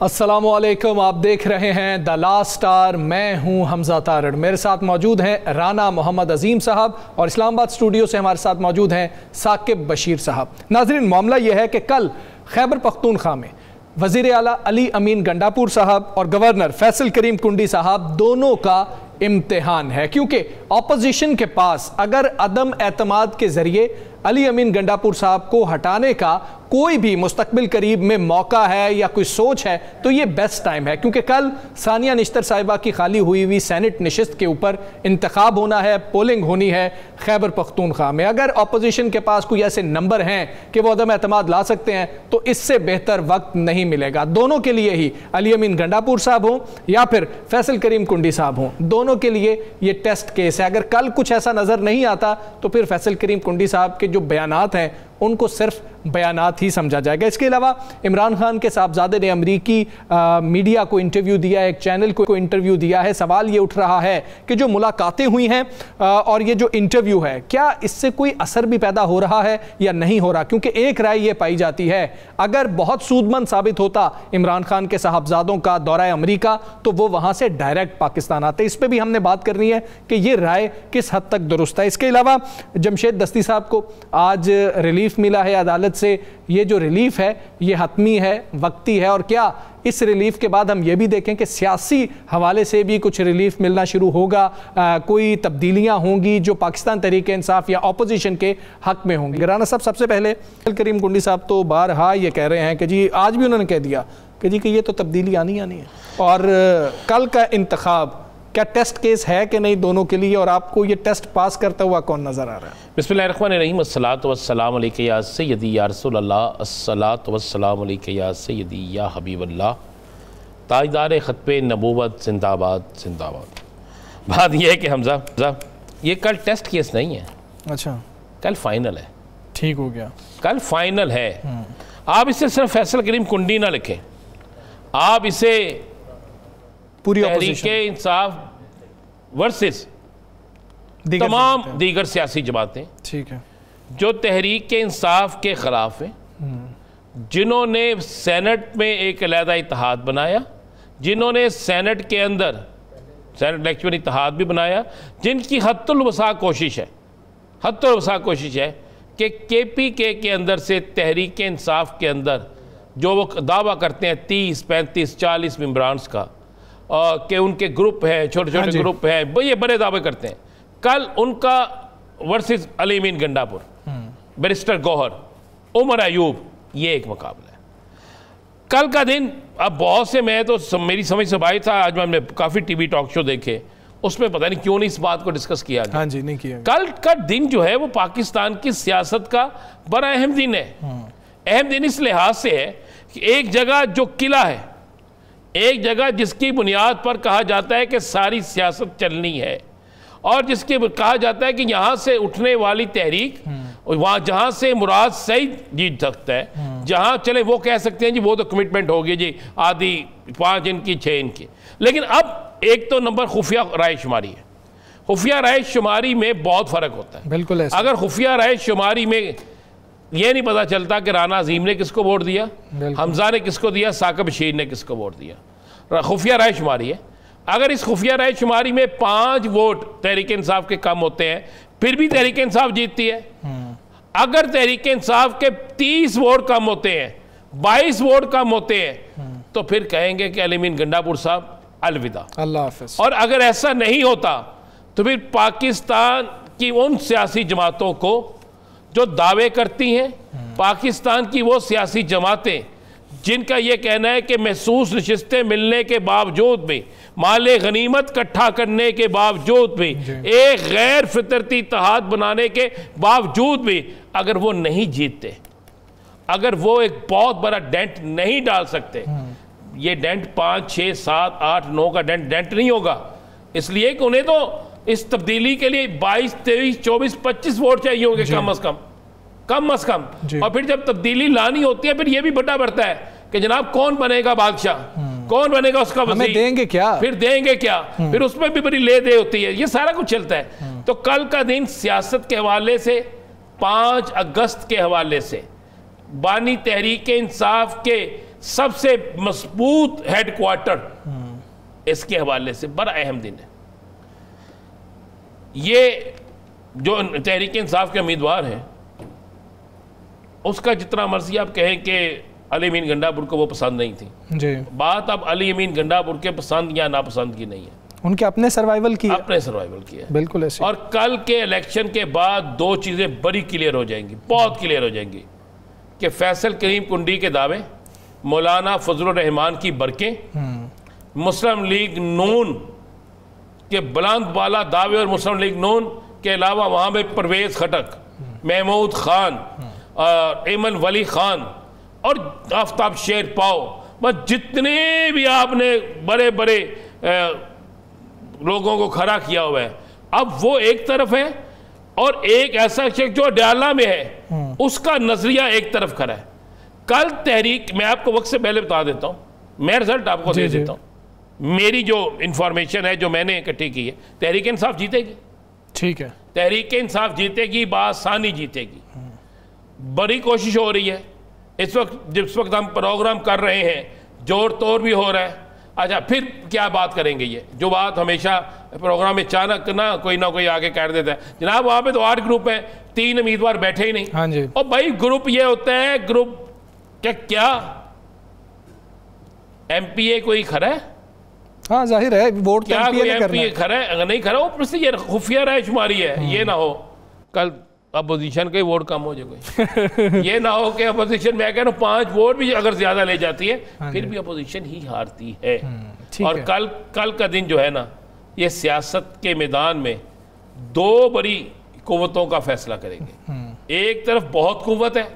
अस्सलामुअलैकुम, आप देख रहे हैं द लास्ट स्टार। मैं हूं हमजा तारड़। मेरे साथ मौजूद हैं राना मोहम्मद अजीम साहब और इस्लामाबाद स्टूडियो से हमारे साथ मौजूद हैं साकिब बशीर साहब। नाज़रीन, मामला यह है कि कल खैबर पख्तूनख्वा में वज़ीर आला अली अमीन गंडापुर साहब और गवर्नर फैसल करीम कुंडी साहब दोनों का इम्तिहान है, क्योंकि ऑपोजिशन के पास अगर अदम एतमाद के जरिए अली अमीन गंडापुर साहब को हटाने का कोई भी मुस्तकबिल करीब में मौका है या कोई सोच है तो ये बेस्ट टाइम है, क्योंकि कल सानिया निश्तर साहिबा की खाली हुई हुई सेनेट नशिस्त के ऊपर इंतखाब होना है, पोलिंग होनी है खैबर पख्तूनख्वा में। अगर अपोजिशन के पास कोई ऐसे नंबर हैं कि वो अदम एतमाद ला सकते हैं तो इससे बेहतर वक्त नहीं मिलेगा। दोनों के लिए ही, अली अमीन गंडापुर साहब हों या फिर फैसल करीम कुंडी साहब हों, दोनों के लिए ये टेस्ट केस है। अगर कल कुछ ऐसा नजर नहीं आता तो फिर फैसल करीम कुंडी साहब के जो बयानात हैं उनको सिर्फ बयानात ही समझा जाएगा। इसके अलावा इमरान खान के साहबजादे ने अमरीकी मीडिया को इंटरव्यू दिया है, एक चैनल को इंटरव्यू दिया है। सवाल ये उठ रहा है कि जो मुलाकातें हुई हैं और ये जो इंटरव्यू है, क्या इससे कोई असर भी पैदा हो रहा है या नहीं हो रहा? क्योंकि एक राय ये पाई जाती है, अगर बहुत सूदमंद साबित होता इमरान खान के साहबजादों का दौरा अमरीका तो वो वहाँ से डायरेक्ट पाकिस्तान आते। इस पर भी हमने बात करनी है कि ये राय किस हद तक दुरुस्त है। इसके अलावा जमशेद दस्ती साहब को आज रिलीफ मिला है अदालत से। ये जो रिलीफ है ये हतमी है, वक्ती है, और क्या इस रिलीफ के बाद हम ये भी देखें कि सियासी हवाले से भी कुछ रिलीफ मिलना शुरू होगा, कोई तब्दीलियां होंगी जो पाकिस्तान तहरीक इंसाफ या ऑपोजिशन के हक में होंगी। राना साहब, सबसे पहले करीम कुंडी साहब तो बारहा ये कह रहे हैं कि जी, आज भी उन्होंने कह दिया कि जी कि ये तो तब्दीली आनी है, और कल का इंतखाब क्या टेस्ट केस है कि नहीं दोनों के लिए, और आपको ये टेस्ट पास करता हुआ कौन नज़र आ रहा है? बिस्मिल्लाहिर्रहमानिर्रहीम, अस्सलातु वस्सलामु अलैका या सय्यदी या रसूलल्लाह, अस्सलातु वस्सलामु अलैका या सय्यदी या हबीबल्लाह, ताजदार ख़त्मे नबूवत जिंदाबाद जिंदाबाद। बात यह है कि हमजा, ये कल टेस्ट केस नहीं है। अच्छा, कल फाइनल है। ठीक हो गया, कल फाइनल है। आप इसे सिर्फ फैसल करीम कुंडी ना लिखें, आप इसे पूरी तहरीक इंसाफ वर्सेस तमाम दीगर सियासी जमातें, ठीक है, जो तहरीक इंसाफ के खिलाफ हैं, जिन्होंने सेनेट में एक अलहदा इत्तेहाद बनाया, जिन्होंने सेनेट के अंदर सेनेट इलेक्शन में इत्तेहाद भी बनाया, जिनकी हद्दुल वसा कोशिश है कि KPK के अंदर से तहरीक इंसाफ के अंदर जो वो दावा करते हैं 30, 35, 40 मेंबरान्स का, कि उनके ग्रुप हैं, छोटे छोटे ग्रुप हैं, वो ये बड़े दावे करते हैं। कल उनका वर्सेस अली अमीन गंडापुर, बैरिस्टर गौहर, उमर अयूब, ये एक मुकाबला है। कल का दिन, अब बहुत से, मैं तो मेरी समझ से बाहर था, आज मैंने काफ़ी TV टॉक शो देखे, उसमें पता नहीं क्यों नहीं इस बात को डिस्कस किया गया। हाँ जी, नहीं किया। कल का दिन जो है वो पाकिस्तान की सियासत का बड़ा अहम दिन है। अहम दिन इस लिहाज से है कि एक जगह जो किला है, एक जगह जिसकी बुनियाद पर कहा जाता है कि सारी सियासत चलनी है, और जिसके कहा जाता है कि यहाँ से उठने वाली तहरीक, वहाँ जहाँ से मुराद सही जीत सकता है, जहाँ चले वो कह सकते हैं जी वो तो कमिटमेंट होगी जी, आधी 5 इनकी 6 इनकी। लेकिन अब एक तो नंबर खुफिया राय शुमारी है। खुफिया राय शुमारी में बहुत फ़र्क होता है। बिल्कुल ऐसा। अगर खुफिया राय शुमारी में ये नहीं पता चलता कि राना अजीम ने किसको वोट दिया, हमजा ने किसको दिया, साकिब बशीर ने किसको वोट दिया, खुफिया राय शुमारी है। अगर इस खुफिया राय शुमारी में 5 वोट तहरीक इंसाफ के कम होते हैं फिर भी तहरीक इंसाफ जीतती है। अगर तहरीक इंसाफ के 30 वोट कम होते हैं, 22 वोट कम होते हैं, तो फिर कहेंगे कि अली अमीन गंडापुर साहब अलविदा, अल्लाह हाफ़िज़। और अगर ऐसा नहीं होता तो फिर पाकिस्तान की उन सियासी जमातों को जो दावे करती हैं, पाकिस्तान की वो सियासी जमातें जिनका ये कहना है कि महसूस नशिस्तें मिलने के बावजूद भी, माले गनीमत इकट्ठा करने के बावजूद भी, एक गैर फितरती इत्तेहाद बनाने के बावजूद भी, अगर वो नहीं जीतते, अगर वो एक बहुत बड़ा डेंट नहीं डाल सकते, ये डेंट 5, 6, 7, 8, 9 का डेंट नहीं होगा, इसलिए कि उन्हें तो इस तब्दीली के लिए 22, 23, 24, 25 वोट चाहिए होंगे कम अज कम। और फिर जब तब्दीली लानी होती है फिर ये भी बड़ा बढ़ता है कि जनाब कौन बनेगा बादशाह, कौन बनेगा उसका वज़ीर, देंगे क्या, फिर देंगे क्या, फिर उसमें भी बड़ी ले दे होती है, ये सारा कुछ चलता है। तो कल का दिन सियासत के हवाले से, 5 अगस्त के हवाले से बानी तहरीक इंसाफ के सबसे मजबूत हेडक्वार्टर इसके हवाले से बड़ा अहम दिन है। ये जो तहरीक इंसाफ के उम्मीदवार हैं, उसका जितना मर्जी आप कहें कि अली अमीन गंडापुर को वो पसंद नहीं थी जी, बात अब अली अमीन गंडापुर के पसंद या नापसंद की नहीं है, उनके अपने सर्वाइवल की, अपने सर्वाइवल की है। बिल्कुल ऐसे। और कल के इलेक्शन के बाद दो चीज़ें बड़ी क्लियर हो जाएंगी, बहुत क्लियर हो जाएंगी, कि फैसल करीम कुंडी के दावे, मौलाना फजलुर रहमान की बरकें, मुस्लिम लीग नून के बुलंद बाला दावे और मुस्लिम लीग नून के अलावा वहाँ में परवेज़ खटक, महमूद खान, एमन वली खान और आफ्ताब शेर पाओ, बस जितने भी आपने बड़े बड़े लोगों को खड़ा किया हुआ है, अब वो एक तरफ है और एक ऐसा शख्स जो डयाला में है उसका नजरिया एक तरफ खड़ा है। कल तहरीक, मैं आपको वक्त से पहले बता देता हूँ, मैं रिजल्ट आपको दे देता हूँ, मेरी जो इंफॉर्मेशन है जो मैंने इकट्ठी की है, तहरीक इंसाफ जीतेगी। ठीक है, तहरीक इंसाफ जीतेगी, बासानी जीतेगी। बड़ी कोशिश हो रही है इस वक्त, जिस वक्त हम प्रोग्राम कर रहे हैं जोर तोड़ भी हो रहा है। अच्छा, फिर क्या बात करेंगे, ये जो बात हमेशा प्रोग्राम में अचानक ना कोई आगे कर देता है, जनाब वहाँ पे तो 8 ग्रुप है, 3 उम्मीदवार बैठे ही नहीं। हाँ जी। और भाई ग्रुप ये होता है, ग्रुप क्या एमपीए कोई खड़ा है? हाँ जाहिर है, वोट क्या कोई एमपीए खड़ा है? अगर नहीं खड़ा, ऊपर से ये खुफिया राय शुमारी है, ये ना हो कल अपोजिशन के वोट कम हो जाए कोई ये ना हो कि अपोजिशन, मैं कह रहा हूँ 5 वोट भी अगर ज्यादा ले जाती है फिर भी अपोजिशन ही हारती है। और कल का दिन जो है ना, ये सियासत के मैदान में 2 बड़ी कुव्वतों का फैसला करेंगे। एक तरफ बहुत कुव्वत है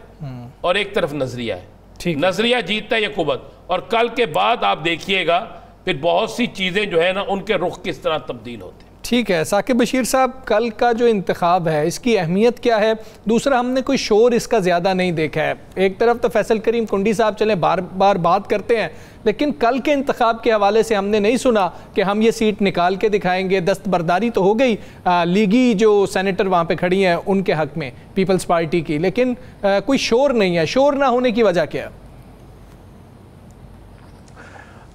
और एक तरफ नजरिया है। नजरिया जीतता है ये कुव्वत, और कल के बाद आप देखिएगा फिर बहुत सी चीजें जो है ना, उनके रुख किस तरह तब्दील होते हैं। ठीक है साकिब बशीर साहब, कल का जो इंतखाब है इसकी अहमियत क्या है? दूसरा, हमने कोई शोर इसका ज़्यादा नहीं देखा है। एक तरफ तो फैसल करीम कुंडी साहब चले बार बार बात करते हैं, लेकिन कल के इंतखाब के हवाले से हमने नहीं सुना कि हम ये सीट निकाल के दिखाएंगे। दस्तबरदारी तो हो गई लीगी जो सेनेटर वहाँ पे खड़ी हैं उनके हक में, पीपल्स पार्टी की, लेकिन कोई शोर नहीं है। शोर ना होने की वजह क्या है?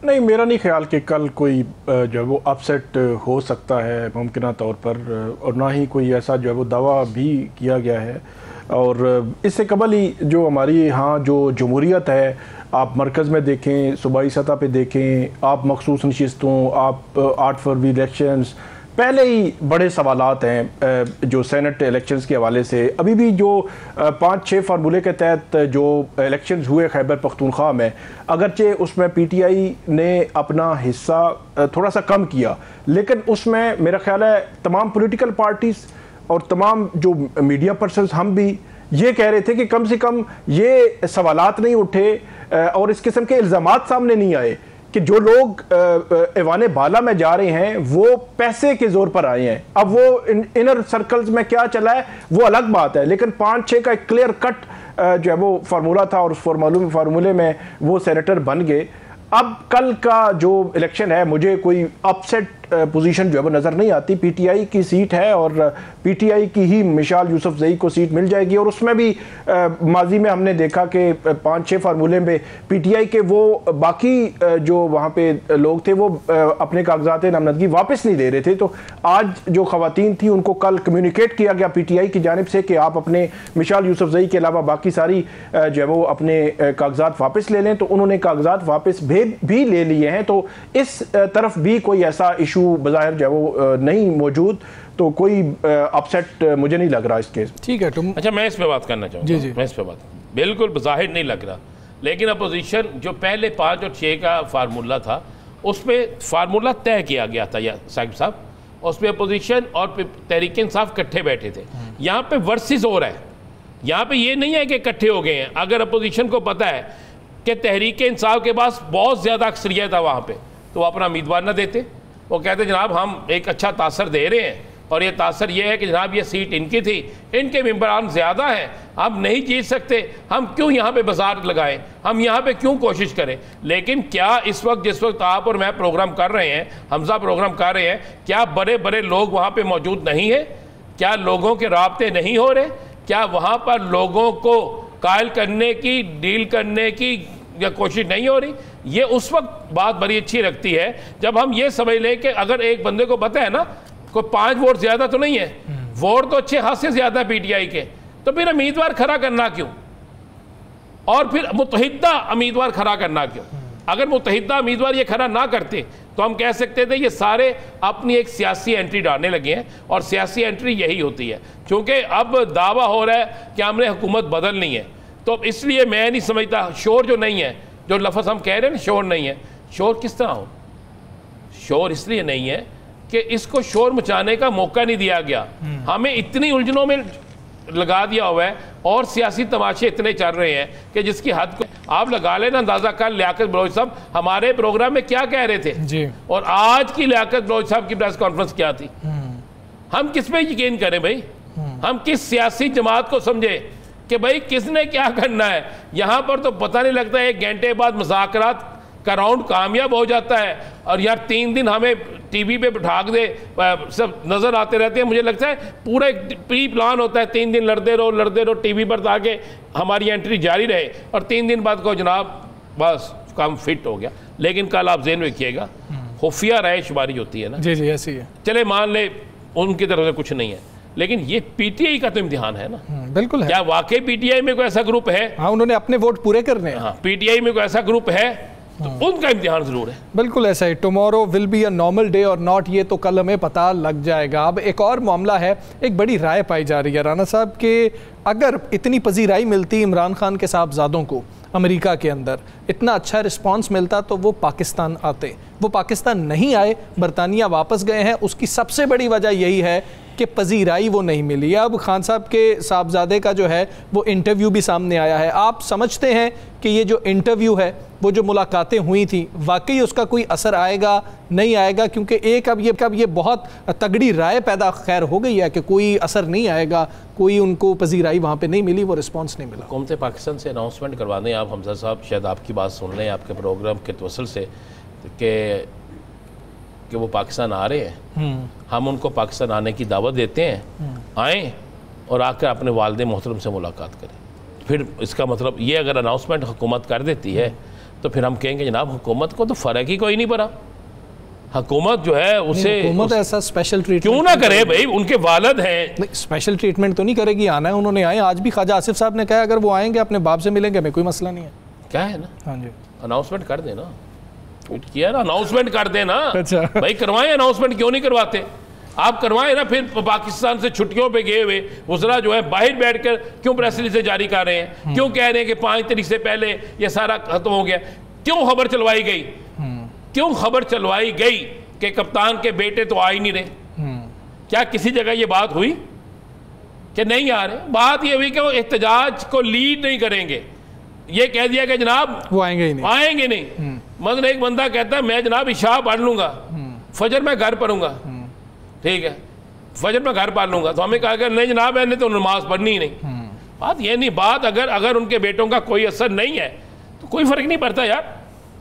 नहीं, मेरा नहीं ख्याल कि कल कोई जो है वो अपसेट हो सकता है मुमकिन तौर पर, और ना ही कोई ऐसा जो है वो दावा भी किया गया है। और इससे कबल ही जो हमारी यहाँ जो जमहूरियत है, आप मरकज़ में देखें, सूबाई सतह पे देखें, आप मखसूस नशिस्तों, आप 8 फरवरी इलेक्शंस, पहले ही बड़े सवालात हैं जो सेनेट इलेक्शंस के हवाले से। अभी भी जो 5-6 फार्मूले के तहत जो इलेक्शंस हुए खैबर पख्तूनख्वा में, अगरचे उसमें पीटीआई ने अपना हिस्सा थोड़ा सा कम किया, लेकिन उसमें मेरा ख्याल है तमाम पॉलिटिकल पार्टीज़ और तमाम जो मीडिया पर्सन्स, हम भी ये कह रहे थे कि कम से कम ये सवालात नहीं उठे और इस किस्म के इल्ज़ामात सामने नहीं आए कि जो लोग ऐवाने बाला में जा रहे हैं वो पैसे के जोर पर आए हैं। अब वो इनर सर्कल्स में क्या चला है वो अलग बात है, लेकिन 5-6 का एक क्लियर कट जो है वो फार्मूला था और उस फार्मूले में वो सेनेटर बन गए। अब कल का जो इलेक्शन है, मुझे कोई अपसेट पोजीशन जो है वो नज़र नहीं आती। पीटीआई की सीट है और पीटीआई की ही मिसाल यूसुफजई को सीट मिल जाएगी। और उसमें भी माजी में हमने देखा कि 5-6 फार्मूले में पीटीआई के वो बाकी जो वहाँ पे लोग थे वो अपने कागजात नामजदगी वापस नहीं दे रहे थे। तो आज जो खवातीन थी उनको कल कम्युनिकेट किया गया पीटीआई की जानिब से कि आप अपने मिसाल यूसुफजई के अलावा बाकी सारी जो है वो अपने कागजात वापस ले लें। तो उन्होंने कागजात वापस भी ले लिए हैं। तो इस तरफ भी कोई ऐसा इशू बज़ाहिर जो है वो नहीं मौजूद, तो कोई अपसेट मुझे नहीं लग रहा इस केस। ठीक है, तुम अच्छा, मैं इस पे बात करना चाहूँगा। जी। मैं इस पे बात बिल्कुल बज़ाहिर नहीं लग रहा, लेकिन अपोजिशन जो पहले 5 और 6 का फार्मूला था उस पर फार्मूला तय किया गया था या साहिब साहब, उस पर अपोजिशन और तहरीक इंसाफ इकट्ठे बैठे थे। यहाँ पे वर्सेस हो रहा है, यहाँ पे ये नहीं है कि इकट्ठे हो गए हैं। अगर अपोजिशन को पता है कि तहरीक इंसाफ के पास बहुत ज़्यादा अक्सरियत है वहाँ पे, तो वो अपना उम्मीदवार ना देते। वो कहते जनाब हम एक अच्छा तासर दे रहे हैं और ये तासर ये है कि जनाब ये सीट इनकी थी, इनके मेंबरान ज़्यादा हैं, हम नहीं जीत सकते, हम क्यों यहाँ पे बाजार लगाएं, हम यहाँ पे क्यों कोशिश करें। लेकिन क्या इस वक्त जिस वक्त आप और मैं प्रोग्राम कर रहे हैं, हमजा प्रोग्राम कर रहे हैं, क्या बड़े बड़े लोग वहाँ पे मौजूद नहीं हैं? क्या लोगों के राब्ते नहीं हो रहे? क्या वहाँ पर लोगों को कायल करने की, डील करने की या कोशिश नहीं हो रही। ये उस वक्त बात बड़ी अच्छी लगती है जब हम ये समझ लें कि अगर एक बंदे को पता है ना कोई 5 वोट ज़्यादा तो नहीं है, वोट तो अच्छे खासे ज़्यादा है PTI के, तो फिर उम्मीदवार खड़ा करना क्यों, और फिर मुतहिदा उम्मीदवार खड़ा करना क्यों। अगर मुतहिदा उम्मीदवार ये खड़ा ना करते तो हम कह सकते थे ये सारे अपनी एक सियासी एंट्री डालने लगे हैं, और सियासी एंट्री यही होती है। क्योंकि अब दावा हो रहा है कि हमने हुकूमत बदलनी है, तो इसलिए मैं नहीं समझता शोर जो नहीं है, जो लफ्ज़ हम कह रहे हैं ना शोर नहीं है, शोर किस तरह हो, शोर इसलिए नहीं है कि इसको शोर मचाने का मौका नहीं दिया गया। हमें इतनी उलझनों में लगा दिया हुआ है और सियासी तमाशे इतने चल रहे हैं कि जिसकी हद को आप लगा लेना अंदाजा। कल लियाकत बलोच साहब हमारे प्रोग्राम में क्या कह रहे थे जी, और आज की लियाकत बलोच साहब की प्रेस कॉन्फ्रेंस क्या थी। हम किस पे यकीन करें भाई, हम किस सियासी जमात को समझे कि भाई किसने क्या करना है। यहाँ पर तो पता नहीं लगता, 1 घंटे बाद मुज़ाकरात का राउंड कामयाब हो जाता है और यार 3 दिन हमें टीवी पे बिठा दे, सब नज़र आते रहते हैं। मुझे लगता है पूरा एक प्री प्लान होता है, 3 दिन लड़ते रहो टीवी पर ताकि हमारी एंट्री जारी रहे, और 3 दिन बाद को जनाब बस काम फिट हो गया। लेकिन कल आप ज़हन रखिएगा खुफिया राय शुमारी होती है ना, जी जी ऐसी है, चले मान ले उनकी तरफ से कुछ नहीं है, लेकिन ये PTI का तो इम्तिहान है ना। बिल्कुल है। क्या वाकई PTI में कोई ऐसा ग्रुप है? हाँ, उन्होंने अपने वोट पूरे करने हैं। हाँ, PTI में कोई ऐसा ग्रुप है तो उनका इम्तिहान जरूर है। बिल्कुल ऐसा ही, tomorrow will be a normal day और नॉट, ये तो कल हमें पता लग जाएगा। अब एक और मामला है, एक बड़ी राय पाई जा रही है राना साहब कि अगर इतनी पजीराई मिलती इमरान खान के साहबजादों को अमेरिका के अंदर, इतना अच्छा रिस्पांस मिलता तो वो पाकिस्तान आते। वो पाकिस्तान नहीं आए, बरतानिया वापस गए हैं। उसकी सबसे बड़ी वजह यही है कि पजीराई वो नहीं मिली। अब खान साहब के साहबजादे का जो है वो इंटरव्यू भी सामने आया है। आप समझते हैं कि ये जो इंटरव्यू है, वो जो मुलाकातें हुई थी, वाकई उसका कोई असर आएगा नहीं आएगा? क्योंकि एक अब ये बहुत तगड़ी राय पैदा खैर हो गई है कि कोई असर नहीं आएगा, कोई उनको पजीराई वहाँ पे नहीं मिली, वो रिस्पॉन्स नहीं मिला। हुकूमत पाकिस्तान से अनाउंसमेंट करवा दें आप हमजा साहब, शायद आपकी बात सुन लें आपके प्रोग्राम के तवसल से कि वो पाकिस्तान आ रहे हैं, हम उनको पाकिस्तान आने की दावत देते हैं, आएँ और आकर अपने वालिद मोहतरम से मुलाकात करें। फिर इसका मतलब ये अगर अनाउंसमेंट हुकूमत कर देती है तो फिर हम कहेंगे जनाब हुकूमत को तो फ़र्क ही कोई नहीं पड़ा, हुकूमत जो है उसे ऐसा स्पेशल ट्रीटमेंट क्यों ना करे भाई, उनके वालिद हैं। स्पेशल ट्रीटमेंट तो नहीं करेगी, आना है उन्होंने, आए। आज भी ख्वाजा आसिफ साहब ने कहा अगर वो आएंगे अपने बाप से मिलेंगे, हमें कोई मसला नहीं है। क्या है ना, हाँ जी, अनाउंसमेंट कर देना, ट्वीट किया ना, अनाउंसमेंट कर देना। अच्छा भाई करवाएं, अनाउंसमेंट क्यों नहीं करवाते? आप करवाएं ना। फिर पाकिस्तान से छुट्टियों पे गए हुए वज़रा जो है बाहर बैठकर क्यों प्रेस रिलीज़ जारी कर रहे हैं, क्यों कह रहे हैं कि 5 तारीख से पहले ये सारा खत्म हो गया? क्यों खबर चलवाई गई, क्यों खबर चलवाई गई कि कप्तान के बेटे तो आ ही नहीं रहे? क्या किसी जगह ये बात हुई कि नहीं आ रहे? बात ये हुई कि वो एहतजाज को लीड नहीं करेंगे। ये कह दिया कि जनाब वो आएंगे ही नहीं, आएंगे नहीं। मतलब एक बंदा कहता है मैं जनाब इशा पढ़ लूंगा, फजर मैं घर पढ़ूंगा, ठीक है, फजर में घर पढ़ लूंगा। तो हमें कहा कि नहीं जनाब मैंने तो नमाज पढ़नी ही नहीं। बात ये नहीं, बात अगर उनके बेटों का कोई असर नहीं है तो कोई फ़र्क नहीं पड़ता यार,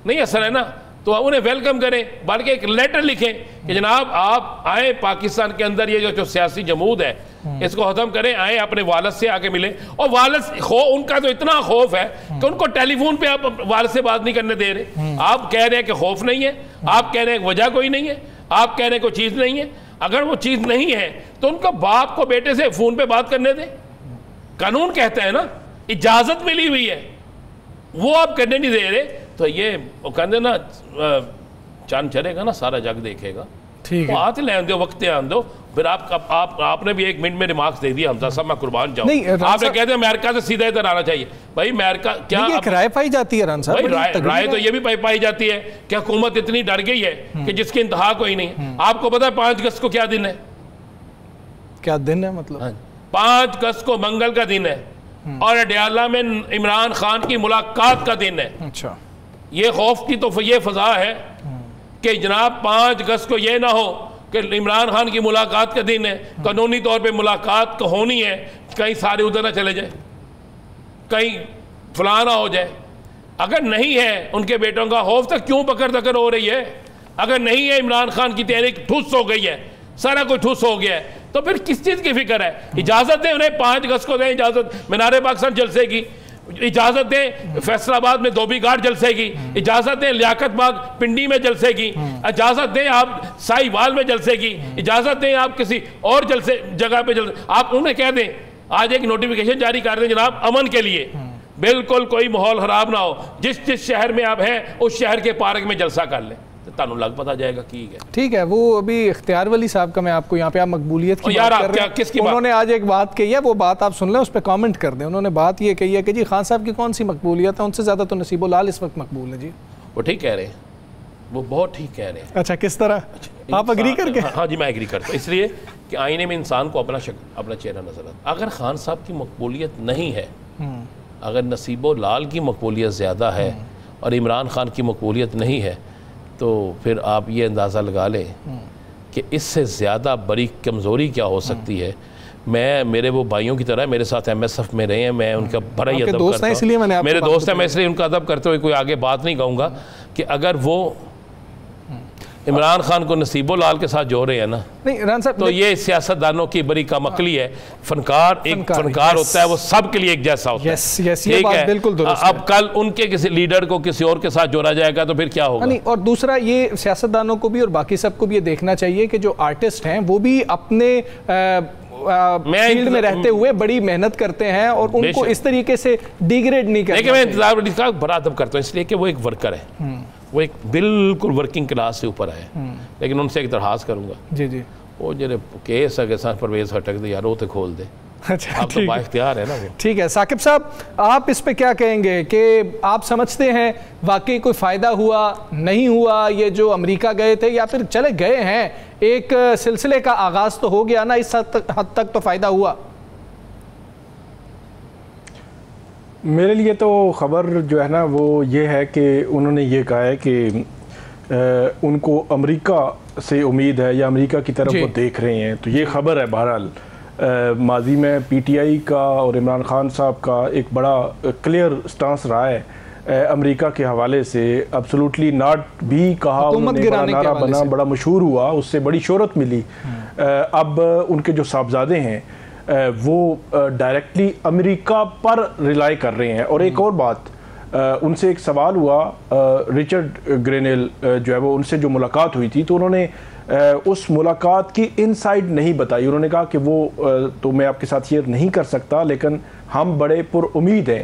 नहीं असर है ना, तो उन्हें वेलकम करें, बल्कि एक लेटर लिखें कि जनाब आप आए पाकिस्तान के अंदर, ये जो सियासी जमूद है इसको ख़त्म करें, आए अपने वालिद से आके मिले। और वालिद उनका तो इतना खौफ है कि उनको टेलीफोन पे आप वालिद से बात नहीं करने दे रहे। आप कह रहे हैं कि खौफ नहीं है, आप कह रहे हैं वजह कोई नहीं है, आप कह रहे हैं कोई चीज़ नहीं है। अगर वो चीज़ नहीं है तो उनका बाप को बेटे से फ़ोन पे बात करने दें। कानून कहता है ना, इजाज़त मिली हुई है, वो आप करने नहीं दे रहे। तो ये वो कहते ना चांद चलेगा ना सारा जग देखेगा, ठीक है, हाथ ले दो, वक्त आन दो। फिर आपने भी 1 मिनट में रिमार्क्स दे दिया हमजा साहब, मैं कुर्बान जाऊं। आपने कहते हैं अमेरिका से सीधा इधर आना चाहिए। भाई अमेरिका क्या राय पाई जाती है रान साहब? राय तो ये भी पाई जाती है कि हुकूमत इतनी डर गई है कि जिसकी इंतहा कोई नहीं। आपको पता है 5 अगस्त को क्या दिन है? क्या दिन है मतलब? 5 अगस्त को मंगल का दिन है और अडयाला में इमरान खान की मुलाकात का दिन है। अच्छा, ये खौफ की तो ये फजा है कि जनाब 5 अगस्त को ये ना हो कि इमरान खान की मुलाकात का दिन है, कानूनी तौर पे मुलाकात तो होनी है, कहीं सारे उधर ना चले जाए, कहीं फलाना हो जाए। अगर नहीं है उनके बेटों का खौफ तो क्यों पकड़ दकड़ हो रही है? अगर नहीं है इमरान खान की तहरीक ठुस हो गई है, सारा कुछ ठुस हो गया है, तो फिर किस चीज़ की फिक्र है? इजाज़त दें उन्हें, 5 अगस्त को दें इजाज़त मीनार पाकिस्तान जलसे की। इजाजत दें फैसलाबाद में धोबी घाट जलसे की, इजाजत दें लियाकत बाग पिंडी में जलसे की, इजाजत दें आप साहिवाल में जलसे की, इजाजत दें आप किसी और जलसे जगह पे जलसे, आप उन्हें कह दें आज एक नोटिफिकेशन जारी कर दें जनाब अमन के लिए, बिल्कुल कोई माहौल खराब ना हो, जिस जिस शहर में आप हैं उस शहर के पार्क में जलसा कर लें, तो तानू लग पता जाएगा की है। ठीक है, वो अभी इख्तियार वली साहब का मैं आपको यहाँ पे आप मकबूलियत की बात कर रहे हैं, उन्होंने आज एक बात कही है, वो बात आप सुन लें, उस पर कमेंट कर दें। उन्होंने बात ये कही है कि जी खान साहब की कौन सी मकबूलियत है, उनसे ज़्यादा तो नसीबो लाल इस वक्त मकबूल है। जी वो ठीक कह रहे हैं, वो बहुत ठीक कह रहे हैं। अच्छा, किस तरह आप अग्री करके? हाँ जी, मैं एग्री करता हूँ, इसलिए कि आईने में इंसान को अपना अपना चेहरा नजर आता। अगर खान साहब की मकबूलियत नहीं है, अगर नसीबो लाल की मकबूलियत ज़्यादा है और इमरान खान की मकबूलियत नहीं है, तो फिर आप ये अंदाज़ा लगा लें कि इससे ज़्यादा बड़ी कमज़ोरी क्या हो सकती है। मैं मेरे वो भाइयों की तरह मेरे साथ MSF में रहे हैं, मैं उनका बड़ा ही अदब करता हूँ, इसलिए मैंने मेरे दोस्त हैं, मैं इसलिए उनका अदब करते हुए कोई आगे बात नहीं कहूँगा कि अगर वो इमरान खान को नसीबो लाल के साथ जोड़ रहे हैं ना, नहीं रान साहब, तो ये सियासतदानों की बड़ी कमअक्ली है। फनकार एक फनकार होता है, वो सब के लिए एक जैसा होता है, ठीक है, बिल्कुल दुरुस्त। अब कल उनके किसी लीडर को किसी और के साथ जोड़ा जाएगा तो फिर क्या होगा? नहीं, और दूसरा ये सियासतदानों को भी और बाकी सबको भी ये देखना चाहिए कि जो आर्टिस्ट हैं वो भी अपने फील्ड में रहते हुए बड़ी मेहनत करते हैं और उनको इस तरीके से डिग्रेड नहीं करना। देखिए, मैं इंतजार का बड़ा अदब करता हूँ, इसलिए कि वो एक वर्कर है, वो एक बिल्कुल वर्किंग क्लास से ऊपर आए, लेकिन उनसे एक दरखास्त करूंगा जी जी, वो जो केस है कि परवेज हटक दे यार, वो तो खोल दे। अच्छा, आप तो बाइख्तियार है ना वो। ठीक है साकिब साहब, आप इस पे क्या कहेंगे कि आप समझते हैं वाकई कोई फ़ायदा हुआ नहीं हुआ ये जो अमेरिका गए थे, या फिर चले गए हैं, एक सिलसिले का आगाज़ तो हो गया ना, इस हद तक तो फ़ायदा हुआ? मेरे लिए तो ख़बर जो है ना वो ये है कि उन्होंने ये कहा है कि उनको अमेरिका से उम्मीद है या अमेरिका की तरफ वो देख रहे हैं, तो ये ख़बर है। बहरहाल माजी में PTI का और इमरान खान साहब का एक बड़ा क्लियर स्टांस रहा है अमेरिका के हवाले से। एब्सोल्युटली नॉट भी कहा, उन्होंने बड़ा नारा बना, बड़ा मशहूर हुआ, उससे बड़ी शोहरत मिली। अब उनके जो साहबजादे हैं वो डायरेक्टली अमेरिका पर रिलाई कर रहे हैं। और एक और बात, उनसे एक सवाल हुआ, रिचर्ड ग्रेनेल जो है वो, उनसे जो मुलाकात हुई थी, तो उन्होंने उस मुलाकात की इनसाइड नहीं बताई। उन्होंने कहा कि वो तो मैं आपके साथ शेयर नहीं कर सकता, लेकिन हम बड़े पुरुम्मीद हैं।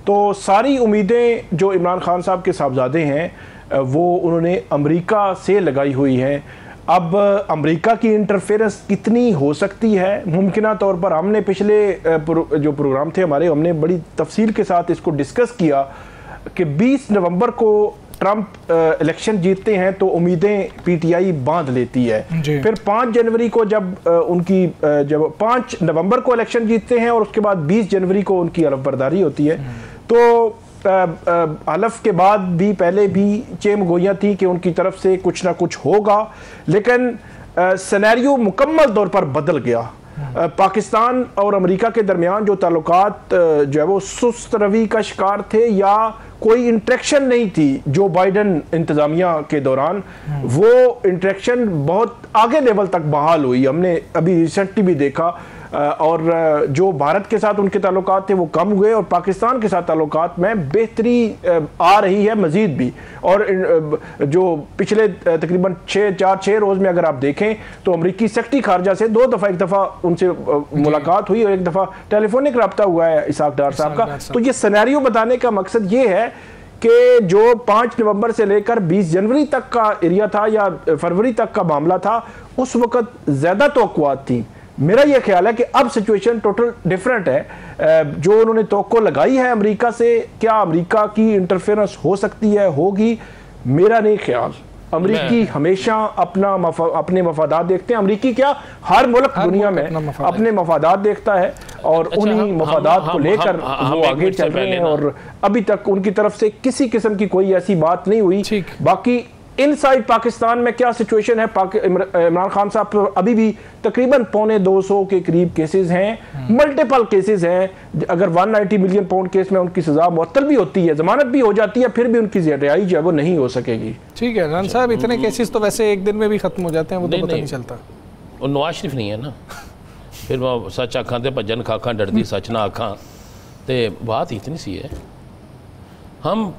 तो सारी उम्मीदें जो इमरान खान साहब के साहबजादे हैं वो उन्होंने अमेरिका से लगाई हुई हैं। अब अमेरिका की इंटरफेरेंस कितनी हो सकती है, मुमकिना तौर पर हमने पिछले जो प्रोग्राम थे हमारे, हमने बड़ी तफसील के साथ इसको डिस्कस किया कि 20 नवंबर को ट्रंप इलेक्शन जीतते हैं तो उम्मीदें PTI बांध लेती है। फिर 5 जनवरी को जब जब 5 नवंबर को इलेक्शन जीतते हैं और उसके बाद 20 जनवरी को उनकी हलफबरदारी होती है, तो हलफ के बाद भी पहले भी चेमगोइयाँ थी कि उनकी तरफ से कुछ ना कुछ होगा, लेकिन सिनेरियो मुकम्मल तौर पर बदल गया। पाकिस्तान और अमेरिका के दरमियान जो ताल्लुकात जो है वो सुस्त रवि का शिकार थे, या कोई इंटरेक्शन नहीं थी जो बाइडन इंतज़ामिया के दौरान, वो इंटरेक्शन बहुत आगे लेवल तक बहाल हुई। हमने अभी रिसेंटली भी देखा, और जो भारत के साथ उनके ताल्लुकात थे वो कम हुए, और पाकिस्तान के साथ ताल्लुकात में बेहतरी आ रही है मज़ीद भी। और जो पिछले तकरीबन 6 रोज़ में अगर आप देखें तो अमरीकी सेक्रेटरी खारजा से 2 दफ़ा, एक दफ़ा उनसे मुलाकात हुई और एक दफ़ा टेलीफोनिक रब्ता हुआ है इसाक डार साहब का। तो ये सिनेरियो बताने का मकसद ये है कि जो 5 नवंबर से लेकर 20 जनवरी तक का एरिया था या फरवरी तक का मामला था, उस वक़्त ज़्यादा तवक्कुआत थी। मेरा यह ख्याल है कि अब सिचुएशन टोटल डिफरेंट है। जो उन्होंने तवक्को लगाई है अमेरिका से, क्या अमेरिका की इंटरफेरेंस हो सकती है, होगी? मेरा नहीं ख्याल। अमेरिकी हमेशा अपने मफादात देखते हैं। अमेरिकी क्या, हर मुल्क दुनिया में अपने मफादात देखता है और उन्हीं मफादात को लेकर वो आगे चल रहे हैं, और अभी तक उनकी तरफ से किसी किस्म की कोई ऐसी बात नहीं हुई। बाकी इनसाइड पाकिस्तान में क्या सिचुएशन है, इमरान खान साहब पर अभी भी तकरीबन 250 के करीब केसेस हैं, मल्टीपल केसेस हैं। अगर 190 मिलियन पाउंड केस में उनकी सजा मुअत्तल भी होती है, जमानत भी हो जाती है, फिर भी उनकी रिहाई जो है वो नहीं हो सकेगी। ठीक है रान साहब, इतने केसेस तो वैसे एक दिन में भी खत्म हो जाते हैं, वो तो पता नहीं चलता। और नवाज शरीफ नहीं है ना, फिर वो सच आखा ते भजन खाखा डरदी सच ना आखा, तो बात इतनी सी है, हम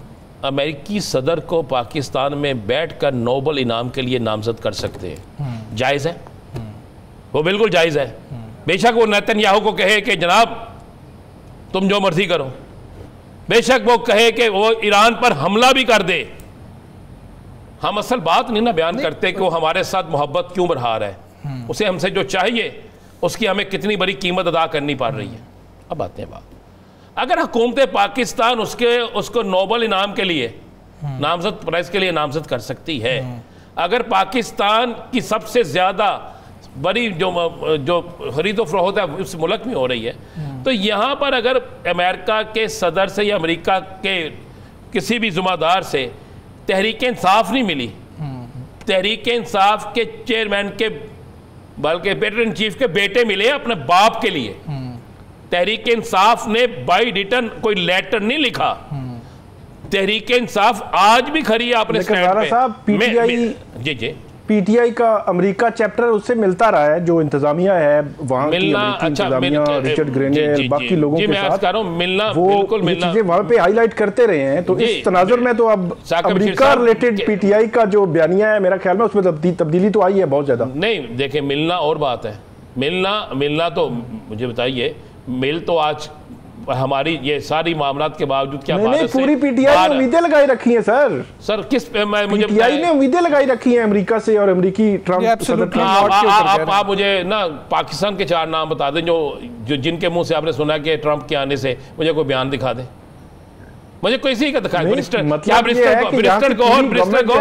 अमेरिकी सदर को पाकिस्तान में बैठकर नोबल इनाम के लिए नामजद कर सकते हैं, जायज़ है, वो बिल्कुल जायज़ है। बेशक वो नेतन्याहू को कहे कि जनाब तुम जो मर्जी करो, बेशक वो कहे कि वो ईरान पर हमला भी कर दे, हम असल बात नहीं ना बयान करते कि वो हमारे साथ मोहब्बत क्यों बढ़ा रहा है, उसे हमसे जो चाहिए उसकी हमें कितनी बड़ी कीमत अदा करनी पड़ रही है। अब आते हैं बात, अगर हुकूमत पाकिस्तान उसको नोबल इनाम के लिए नामजद प्राइज के लिए नामजद कर सकती है, अगर पाकिस्तान की सबसे ज़्यादा बड़ी जो खरीदो फरोख्त है उस मुल्क में हो रही है, तो यहाँ पर अगर अमेरिका के सदर से या अमेरिका के किसी भी ज़िम्मेदार से तहरीक इंसाफ नहीं मिली, तहरीक इंसाफ के चेयरमैन के बल्कि एडिटर इन चीफ के बेटे मिले अपने बाप के लिए, तहरीक इंसाफ ने बाई रिटर्न कोई लेटर नहीं लिखा, तहरीक इंसाफ आज भी खड़ी है अपने स्टैंड पे। पीटीआई का अमेरिका चैप्टर उससे मिलता रहा है, जो इंतजामिया है वहाँ की इंतजामिया, रिचर्ड ग्रेनियल, बाकी लोगों के साथ मिलना वो चीजें वहाँ पे हाईलाइट करते रहे हैं। तो इस तनाजुर में तो अब अमेरिका रिलेटेड पीटीआई का जो बयानिया है, मेरा ख्याल में उसमें तब्दीली तो आई है बहुत ज्यादा। नहीं देखिए, मिलना और बात है, मिलना तो मुझे बताइए, मिल तो आज हमारी ये सारी मामलात के बावजूद क्या नहीं, पूरी पीटीआई ने उम्मीदें लगाई रखी हैं सर किस मुझे पीटीआई ने उम्मीदें लगाई रखी हैं अमेरिका से और अमेरिकी ट्रम्प। आप मुझे ना पाकिस्तान के 4 नाम बता दें जो जिनके मुंह से आपने सुना कि ट्रम्प के आने से मुझे कोई बयान दिखा दें, मुझे कोई इसी का दिखाएं। ब्रिस्टल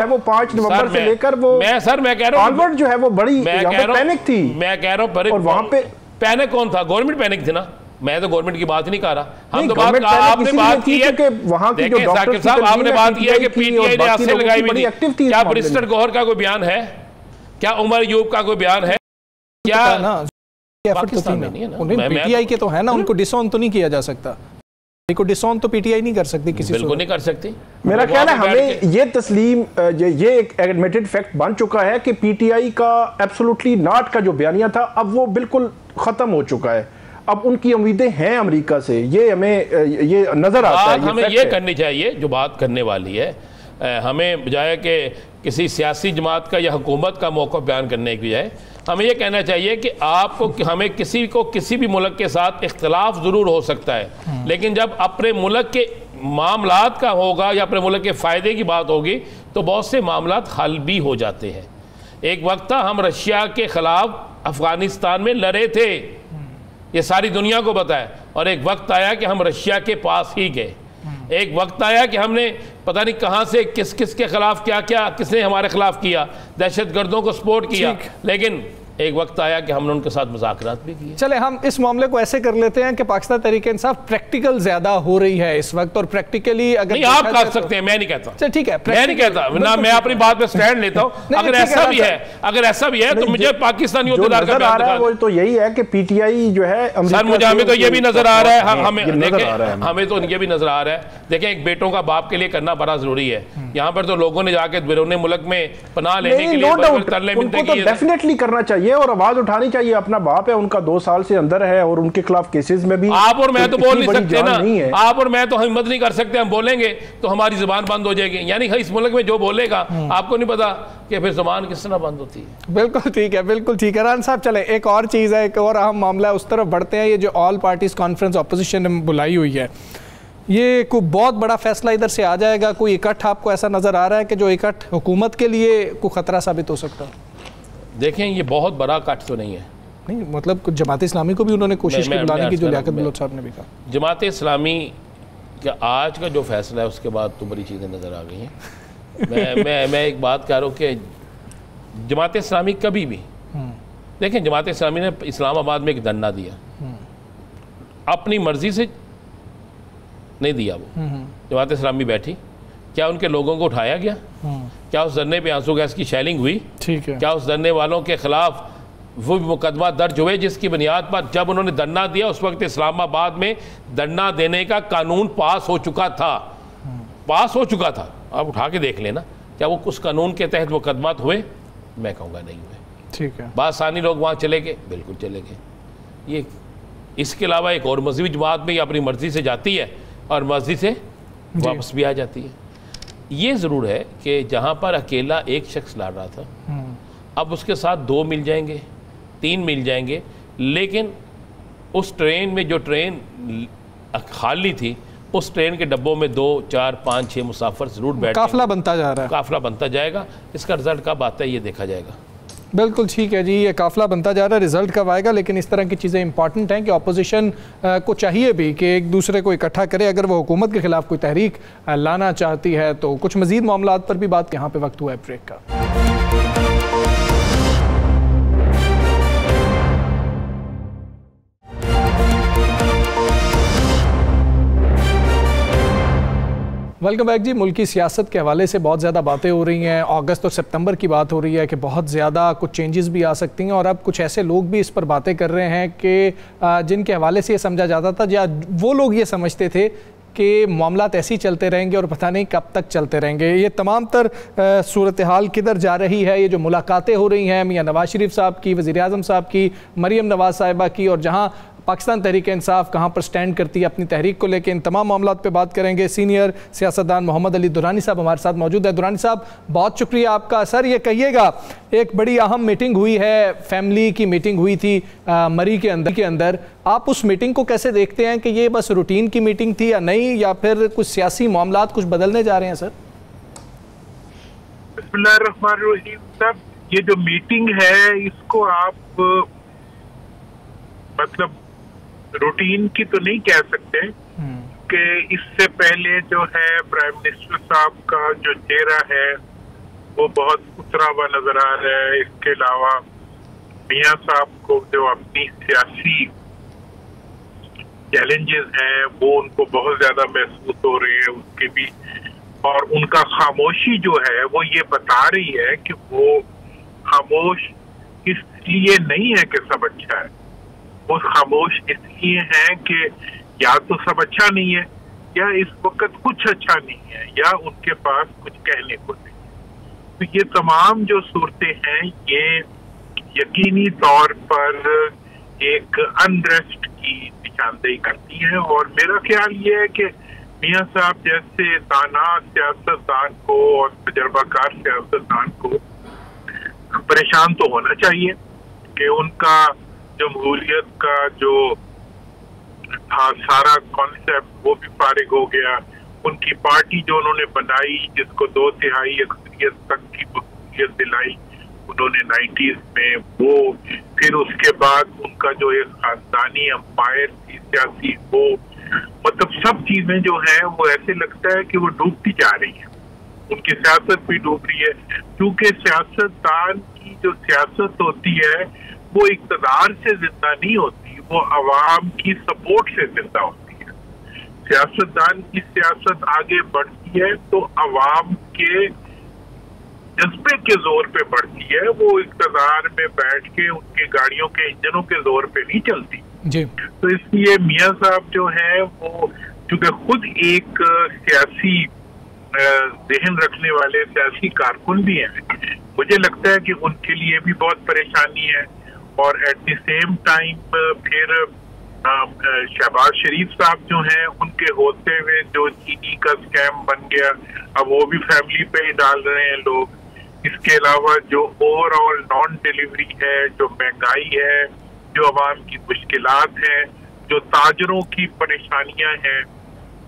वो 5 नवंबर से लेकर वो मैं कह रहा हूँ जो है वो बड़ी पैनिक थी, मैं कह रहा हूँ वहां पे पैनिक कौन था? गवर्नमेंट पैनिक थी ना, मैं तो गवर्नमेंट की बात ही नहीं कर रहा। हम तो बात आपने बात की है कि वहां की जो डॉक्टर साहब आपने बात की है कि पीटीआई ने आसे लगाई हुई थी। क्या ब्रिस्टल गौहर का कोई बयान है? क्या उमर अयूब का कोई बयान है? क्या पाकिस्तान में नहीं है ना, पीटीआई के तो है ना, उनको डिसऑन तो नहीं किया जा सकता, को डिसऑन तो पीटीआई नहीं कर सकती, किसी बिल्कुल नहीं कर सकती। मेरा ख्याल है हमें ये तस्लीम ये एक एडमिटेड फैक्ट बन चुका है कि पीटीआई का एब्सोल्युटली नॉट का जो बयानिया था अब वो बिल्कुल खत्म हो चुका है। अब उनकी उम्मीदें हैं अमेरिका से, ये हमें ये नजर आता है। हमें ये करनी चाहिए जो बात करने वाली है, हमें बजाय कि किसी सियासी जमात का या हुकूमत का मौक़िफ़ बयान करने की बजाय हमें ये कहना चाहिए कि हमें किसी भी मुल्क के साथ इख्तलाफ ज़रूर हो सकता है, लेकिन जब अपने मुल्क के मामलात का होगा या अपने मुल्क के फ़ायदे की बात होगी तो बहुत से मामलात हल भी हो जाते हैं। एक वक्त था हम रशिया के ख़िलाफ़ अफ़गानिस्तान में लड़े थे, ये सारी दुनिया को पता है, और एक वक्त आया कि हम रशिया के पास ही गए। एक वक्त आया कि हमने पता नहीं कहां से किस किस के खिलाफ क्या क्या किसने हमारे खिलाफ किया, दहशतगर्दों को सपोर्ट किया, लेकिन एक वक्त आया कि हमने उनके साथ मुज़ाकरात भी किए। चले हम इस मामले को ऐसे कर लेते हैं कि पाकिस्तान तहरीक इंसाफ प्रैक्टिकल ज्यादा हो रही है इस वक्त, और प्रैक्टिकली अगर नहीं आप कर सकते हैं, मैं नहीं कहता। चल ठीक है, मैं नहीं कहता ना, मैं अपनी बात पे स्टैंड लेता हूं। अगर ऐसा भी है तो मुझे पाकिस्तानी होतेदार का बयान दिखा। वो तो यही है कि पीटीआई जो है सर, मुझे हमें तो ये भी नजर आ रहा है, हमें तो ये भी नजर आ रहा है। देखें, एक बेटों का बाप के लिए करना बड़ा जरूरी है। यहाँ पर तो लोगों ने जाके बैरून मुल्क में पनाह लेने के लिए तरले मिलते डेफिनेटली करना चाहिए और आवाज उठानी चाहिए। अपना बाप है, उनका 2 साल से अंदर है और उनके खिलाफ केसेस में भी आप और मैं तो बोल नहीं सकते ना, आप और मैं तो हिम्मत नहीं कर सकते। हम बोलेंगे तो हमारी जुबान बंद हो जाएगी, यानी इस मुल्क में जो बोलेगा आपको नहीं पता कि फिर जुबान किस तरह बंद होती है। बिल्कुल ठीक है, बिल्कुल ठीक है। रान साहब चले, एक और चीज़ है, एक और अहम मामला है, उस तरफ बढ़ते हैं। ये जो ऑल पार्टीज कॉन्फ्रेंस अपोजिशन ने बुलाई हुई है, ये कोई बहुत बड़ा फैसला इधर से आ जाएगा? कोई इकट्ठ आपको ऐसा नज़र आ रहा है कि जो इकट्ठ हुकूमत के लिए कोई ख़तरा साबित हो सकता है? देखें, ये बहुत बड़ा इकट्ठ तो नहीं है। नहीं मतलब कुछ जमात इस्लामी को भी उन्होंने कोशिश की बुलाने की, जो लियाकत बलोच साहब ने भी कहा। जमात इस्लामी का आज का जो फैसला है उसके बाद तो बड़ी चीज़ें नज़र आ गई हैं। मैं एक बात कह रहा हूँ कि जमात इस्लामी कभी भी देखें, जमात इस्लामी ने इस्लामाबाद में एक धरना दिया, अपनी मर्जी से नहीं दिया। वो जमात इस्लामी बैठी, क्या उनके लोगों को उठाया गया? क्या उस धरने पे आंसू गैस की शेलिंग हुई? ठीक है। क्या उस धरने वालों के खिलाफ वो मुकदमा दर्ज हुए जिसकी बुनियाद पर जब उन्होंने धरना दिया उस वक्त इस्लामाबाद में धरना देने का कानून पास हो चुका था, पास हो चुका था। आप उठा के देख लेना, क्या वो उस कानून के तहत मुकदमा हुए? मैं कहूँगा नहीं हुए। ठीक है। बासानी लोग वहाँ चले गए, बिल्कुल चले गए। ये इसके अलावा एक और मजहबी जमात में ये अपनी मर्ज़ी से जाती है और मर्ज़ी से वापस भी आ जाती है। ये ज़रूर है कि जहाँ पर अकेला एक शख्स लड़ रहा था, अब उसके साथ 2 मिल जाएंगे, 3 मिल जाएंगे, लेकिन उस ट्रेन में जो ट्रेन खाली थी, उस ट्रेन के डब्बों में 2, 4, 5, 6 मुसाफिर ज़रूर बैठ, काफिला बनता जा रहा है, काफिला बनता जाएगा। इसका रिजल्ट कब आता है ये देखा जाएगा। बिल्कुल ठीक है जी, ये काफिला बनता जा रहा है, रिजल्ट कब आएगा, लेकिन इस तरह की चीज़ें इंपॉर्टेंट हैं कि अपोजिशन को चाहिए भी कि एक दूसरे को इकट्ठा करे। अगर वो हुकूमत के खिलाफ कोई तहरीक लाना चाहती है तो कुछ मजीद मामला पर भी बात, यहाँ पे वक्त हुआ है ब्रेक का। वेलकम बैक जी। मुल्की सियासत के हवाले से बहुत ज़्यादा बातें हो रही हैं, अगस्त और सितंबर की बात हो रही है कि बहुत ज़्यादा कुछ चेंजेस भी आ सकती हैं, और अब कुछ ऐसे लोग भी इस पर बातें कर रहे हैं कि जिनके हवाले से ये समझा जाता था, या वो लोग ये समझते थे कि मामलात ऐसे ही चलते रहेंगे और पता नहीं कब तक चलते रहेंगे। ये तमाम तर सूरत हाल किधर जा रही है, ये जो मुलाकातें हो रही हैं मियां नवाज शरीफ साहब की, वज़ीर आज़म साहब की, मरीम नवाज साहिबा की, और जहाँ पाकिस्तान तहरीक इंसाफ कहाँ पर स्टैंड करती है अपनी तहरीक को लेकर, इन तमाम मामलों पे बात करेंगे। सीनियर सियासतदान मोहम्मद अली दुरानी साहब हमारे साथ मौजूद है। दुरानी साहब, बहुत शुक्रिया आपका। सर, ये कहिएगा, एक बड़ी अहम मीटिंग हुई है, फैमिली की मीटिंग हुई थी मरी के अंदर, आप उस मीटिंग को कैसे देखते हैं कि ये बस रूटीन की मीटिंग थी या नहीं, या फिर कुछ सियासी मामलात कुछ बदलने जा रहे हैं? सर, बिस्मिल्लाहिर्रहमानिर्रहीम साहब, ये जो मीटिंग है इसको आप मतलब रूटीन की तो नहीं कह सकते कि इससे पहले जो है प्राइम मिनिस्टर साहब का जो चेहरा है वो बहुत उतरा हुआ नजर आ रहा है। इसके अलावा मियां साहब को जो अपनी सियासी चैलेंजेस हैं वो उनको बहुत ज्यादा महसूस हो रहे हैं उसके भी, और उनका खामोशी जो है वो ये बता रही है कि वो खामोश इसलिए नहीं है कि सब अच्छा है, वो खामोश इसलिए है कि या तो सब अच्छा नहीं है, या इस वक्त कुछ अच्छा नहीं है, या उनके पास कुछ कहने को नहीं है। तो ये तमाम जो सूरतें हैं ये यकीनी तौर पर एक अनरेस्ट की निशानदेही करती है, और मेरा ख्याल ये है कि मियां साहब जैसे दाना सियासतदान को और तजर्बाकार सियासतदान को परेशान तो होना चाहिए कि उनका जमहूरियत का जो था सारा कॉन्सेप्ट वो भी फारिग हो गया। उनकी पार्टी जो उन्होंने बनाई जिसको 2/3 अक्सरियत तक की मकबूलियत दिलाई उन्होंने 90s में, वो फिर उसके बाद उनका जो एक खानदानी अंपायर थी सियासी, वो मतलब सब चीजें जो है वो ऐसे लगता है कि वो डूबती जा रही है, उनकी सियासत भी डूब रही है। क्योंकि सियासतदान की जो सियासत होती है वो इक़्तिदार से जिंदा नहीं होती, वो अवाम की सपोर्ट से जिंदा होती है। सियासतदान की सियासत आगे बढ़ती है तो अवाम के जज्बे के जोर पे बढ़ती है, वो इक़्तिदार में बैठ के उनके गाड़ियों के इंजनों के जोर पे नहीं चलती जी। तो इसलिए मियां साहब जो है वो चूंकि खुद एक सियासी जहन रखने वाले सियासी कारकुन भी हैं, मुझे लगता है कि उनके लिए भी बहुत परेशानी है। और एट द सेम टाइम फिर शहबाज शरीफ साहब जो हैं उनके होते हुए जो चीनी का स्कैम बन गया, अब वो भी फैमिली पे ही डाल रहे हैं लोग। इसके अलावा जो ओवरऑल नॉन डिलीवरी है, जो महंगाई है, जो आवाम की मुश्किलात हैं, जो ताजरों की परेशानियां हैं,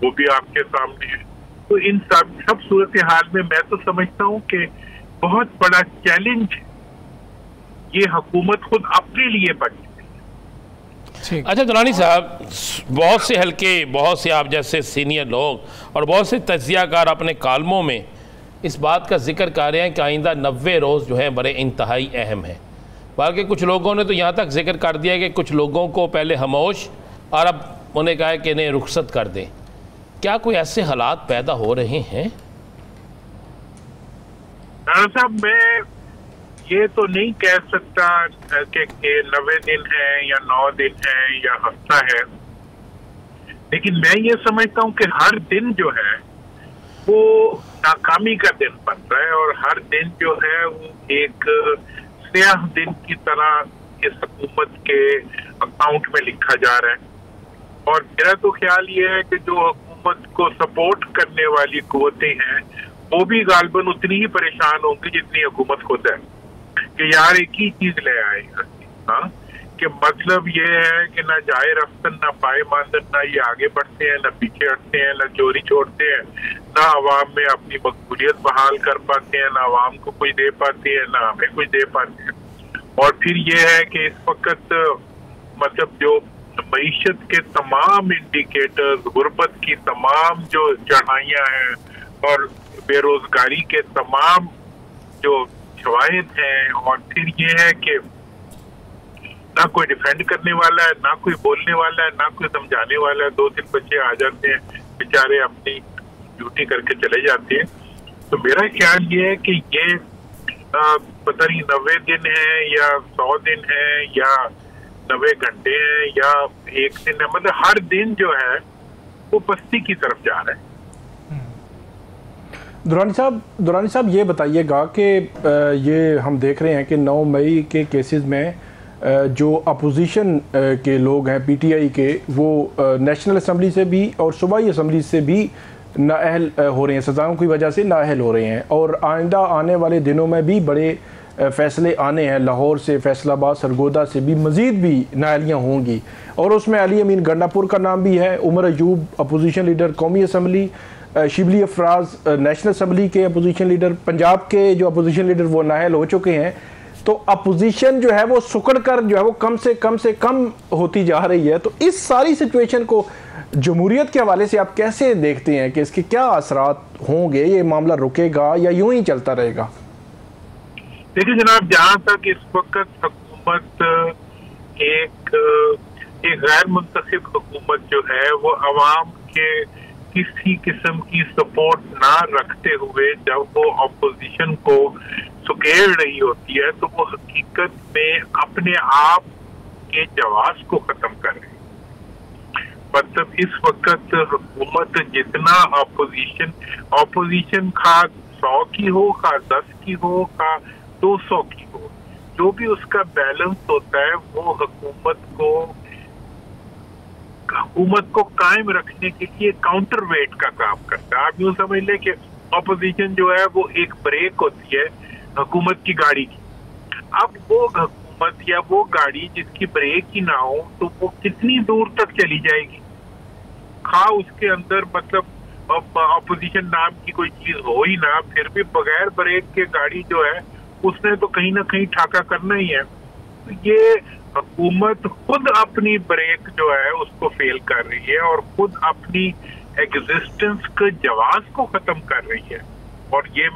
वो भी आपके सामने है। तो इन सब सूरत हाल में मैं तो समझता हूँ कि बहुत बड़ा चैलेंज ये हुकूमत खुद अपने लिए बनी। अच्छा दुरानी साहब, बहुत से हल्के, बहुत से आप जैसे सीनियर लोग और बहुत से तज्जियाकार अपने कालमों में इस बात का जिक्र कर रहे हैं कि आइंदा 90 रोज़ जो है बड़े इंतहाई अहम हैं। बल्कि कुछ लोगों ने तो यहाँ तक जिक्र कर दिया कि कुछ लोगों को पहले खामोश और अब उन्हें कहा कि इन्हें रुखसत कर दें। क्या कोई ऐसे हालात पैदा हो रहे हैं? साहब, मैं ये तो नहीं कह सकता कि 90 दिन है या 9 दिन है या हफ्ता है, लेकिन मैं ये समझता हूँ कि हर दिन जो है वो नाकामी का दिन बन रहा है, और हर दिन जो है वो एक स्याह दिन की तरह इस हुकूमत के अकाउंट में लिखा जा रहा है। और मेरा तो ख्याल ये है कि जो हुकूमत को सपोर्ट करने वाली कुव्वतें हैं वो भी गालबन उतनी ही परेशान होंगी जितनी हुकूमत खुद है कि यार एक ही चीज ले आए। हाँ, कि मतलब ये है कि ना जाए रफ्तन ना पाए मानदन, ना ये आगे बढ़ते हैं ना पीछे हटते हैं, ना चोरी छोड़ते हैं, ना आवाम में अपनी मकबूलियत बहाल कर पाते हैं, ना आवाम को कुछ दे पाते हैं, ना हमें कुछ दे पाते हैं। और फिर ये है कि इस वक्त मतलब जो मईशत के तमाम इंडिकेटर्स, गुर्बत की तमाम जो चढ़ाइयाँ हैं और बेरोजगारी के तमाम जो शवाहिद हैं, और फिर ये है कि ना कोई डिफेंड करने वाला है, ना कोई बोलने वाला है, ना कोई समझाने वाला है। 2-3 बच्चे आ जाते हैं बेचारे, अपनी ड्यूटी करके चले जाते हैं। तो मेरा ख्याल ये है कि ये पता नहीं 90 दिन है या 100 दिन है या 90 घंटे हैं या 1 दिन है, मतलब हर दिन जो है वो पस्ती की तरफ जा रहा है। दुरानी साहब ये बताइएगा कि ये हम देख रहे हैं कि 9 मई के केसेस में जो अपोजिशन के लोग हैं पीटीआई के, वो नेशनल असम्बली से भी और सूबाई असम्बली से भी नाअहल हो रहे हैं, सज़ाओं की वजह से नाअहल हो रहे हैं। और आइंदा आने वाले दिनों में भी बड़े फ़ैसले आने हैं, लाहौर से, फैसलाबाद, सरगोदा से भी मज़ीद भी नाअहलियाँ होंगी। और उसमें अली अमीन गंडापुर का नाम भी है, उमर अयूब अपोजिशन लीडर कौमी assembly, Shibli Afraz national assembly के अपोजिशन लीडर, पंजाब के जो अपोजिशन लीडर वो नाअहल हो चुके हैं। तो अपोजिशन जो है वो सुकड़ कर जो है वो कम से कम होती जा रही है। तो इस सारी सिचुएशन को जमहूरियत के हवाले से आप कैसे देखते हैं कि इसके क्या असरात होंगे? ये मामला रुकेगा या यूं ही चलता रहेगा? देखिए जनाब, जहाँ तक इस वक्त हुकूमत एक गैर मुंतखब हुकूमत जो है वो अवाम के किसी किस्म की सपोर्ट ना रखते हुए जब वो अपोजिशन को सुकेड़ रही होती है तो वो हकीकत में अपने आप के जवाब को खत्म कर रही है। मतलब इस वक्त हुकूमत जितना अपोजिशन खा 100 की हो, खा 10 की हो, खा 200 की हो, जो भी उसका बैलेंस होता है वो हुकूमत को कायम रखने के लिए काउंटर वेट का काम करता है। आप यूँ समझ लें कि अपोजिशन जो है वो एक ब्रेक होती है हुकूमत की गाड़ी की। अब वो हुकूमत या वो गाड़ी जिसकी ब्रेक ही ना हो तो वो कितनी दूर तक चली जाएगी? उसके अंदर मतलब अपोजिशन नाम की कोई चीज हो ही ना, फिर भी बगैर ब्रेक के गाड़ी जो है उसने तो कहीं ना कहीं ठाका करना ही है। तो ये हुकूमत खुद अपनी ब्रेक जो है उसको फेल कर रही है और खुद अपनी एग्जिस्टेंस के जवाब को खत्म कर रही है। और ये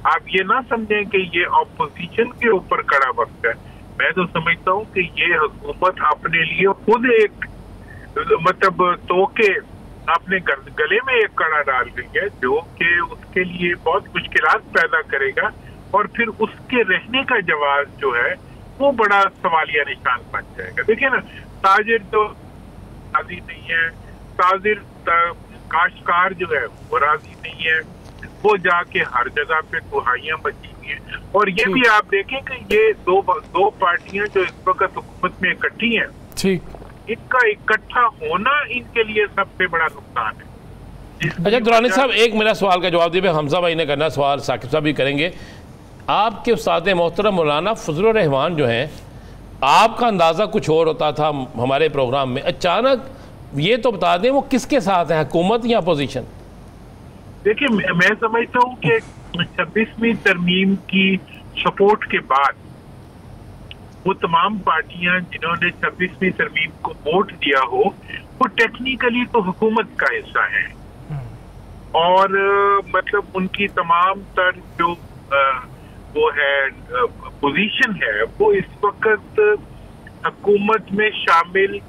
आप ये ना समझें कि ये ऑपोजिशन के ऊपर खड़ा वक्त है। मैं तो समझता हूँ कि ये हुकूमत अपने लिए खुद एक मतलब तो के अपने गले में एक कड़ा डाल रही है जो कि उसके लिए बहुत मुश्किलात पैदा करेगा और फिर उसके रहने का जवाब जो है वो बड़ा सवालिया निशान बन जाएगा। देखिए ना, ताजिर तो राजी नहीं है, ताजिर काश्तकार जो है वो राजी नहीं है, वो जाके हर जगह पे दुहाइयां बची हुई हैं। और ये भी आप देखें कि ये दो पार्टियां जो इस वक्त हुकूमत में इकट्ठी हैं, ठीक, इनका इकट्ठा होना इनके लिए सबसे बड़ा नुकसान है। अच्छा दुरानी साहब, एक मेरा सवाल का जवाब दिए, हमजा भाई ने करना सवाल, साकिब साहब भी करेंगे। आपके उस्ताद मोहतरम मौलाना फजल रहमान जो हैं, आपका अंदाज़ा कुछ और होता था हमारे प्रोग्राम में, अचानक ये तो बता दें वो किसके साथ है, हुकूमत या अपोजिशन? देखिए मैं समझता हूँ कि 26वीं तरमीम की सपोर्ट के बाद वो तमाम पार्टियां जिन्होंने 26वीं तरमीम को वोट दिया हो वो टेक्निकली तो हुकूमत का हिस्सा है और मतलब उनकी तमाम तर जो वो है पोजीशन है वो इस वक्त हुकूमत में शामिल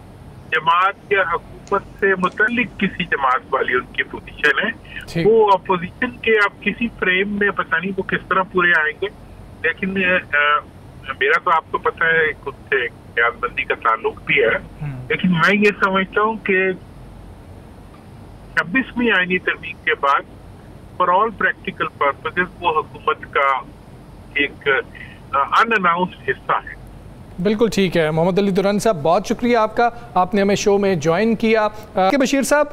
जमात या हुकूमत से मुतल्लिक किसी जमात वाली उनकी पोजीशन है। वो अपोजिशन के अब किसी फ्रेम में पता नहीं वो किस तरह पूरे आएंगे, लेकिन मेरा तो आपको पता है खुद से क़यादतबंदी का ताल्लुक भी है, लेकिन मैं ये समझता हूँ कि 26वीं आईनी तरमीम के बाद फॉर ऑल प्रैक्टिकल पर्पसेस वो हुकूमत का एक अनअनाउंस्ड हिस्सा है बिल्कुल ठीक है मोहम्मद अली दुरानी साहब, बहुत शुक्रिया आपका, आपने हमें शो में ज्वाइन किया। के बशीर साहब,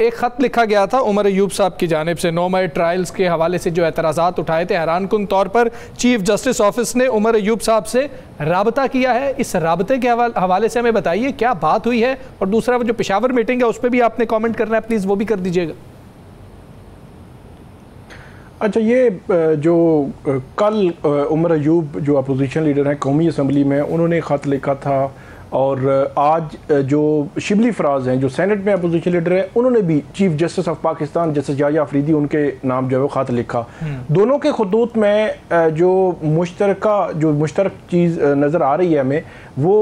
एक ख़त लिखा गया था उमर अयूब साहब की जानिब से 9 मई ट्रायल्स के हवाले से जो एतराज़ात उठाए थे, हैरानकुन तौर पर चीफ जस्टिस ऑफिस ने उमर अयूब साहब से राबता किया है। इस राबते के हवाले से हमें बताइए क्या बात हुई है, और दूसरा वो जो पेशावर मीटिंग है उस पर भी आपने कॉमेंट करना है, प्लीज़ वो भी कर दीजिएगा। अच्छा, ये जो कल उमर अयूब जो अपोजिशन लीडर हैं कौमी असम्बली में, उन्होंने ख़त लिखा था, और आज जो शिबली फराज हैं जो सेनेट में अपोजिशन लीडर है, उन्होंने भी chief justice of Pakistan justice Yahya Afridi उनके नाम जो है वो ख़त लिखा। दोनों के खतूत में जो मुश्तरक चीज़ नज़र आ रही है हमें, वो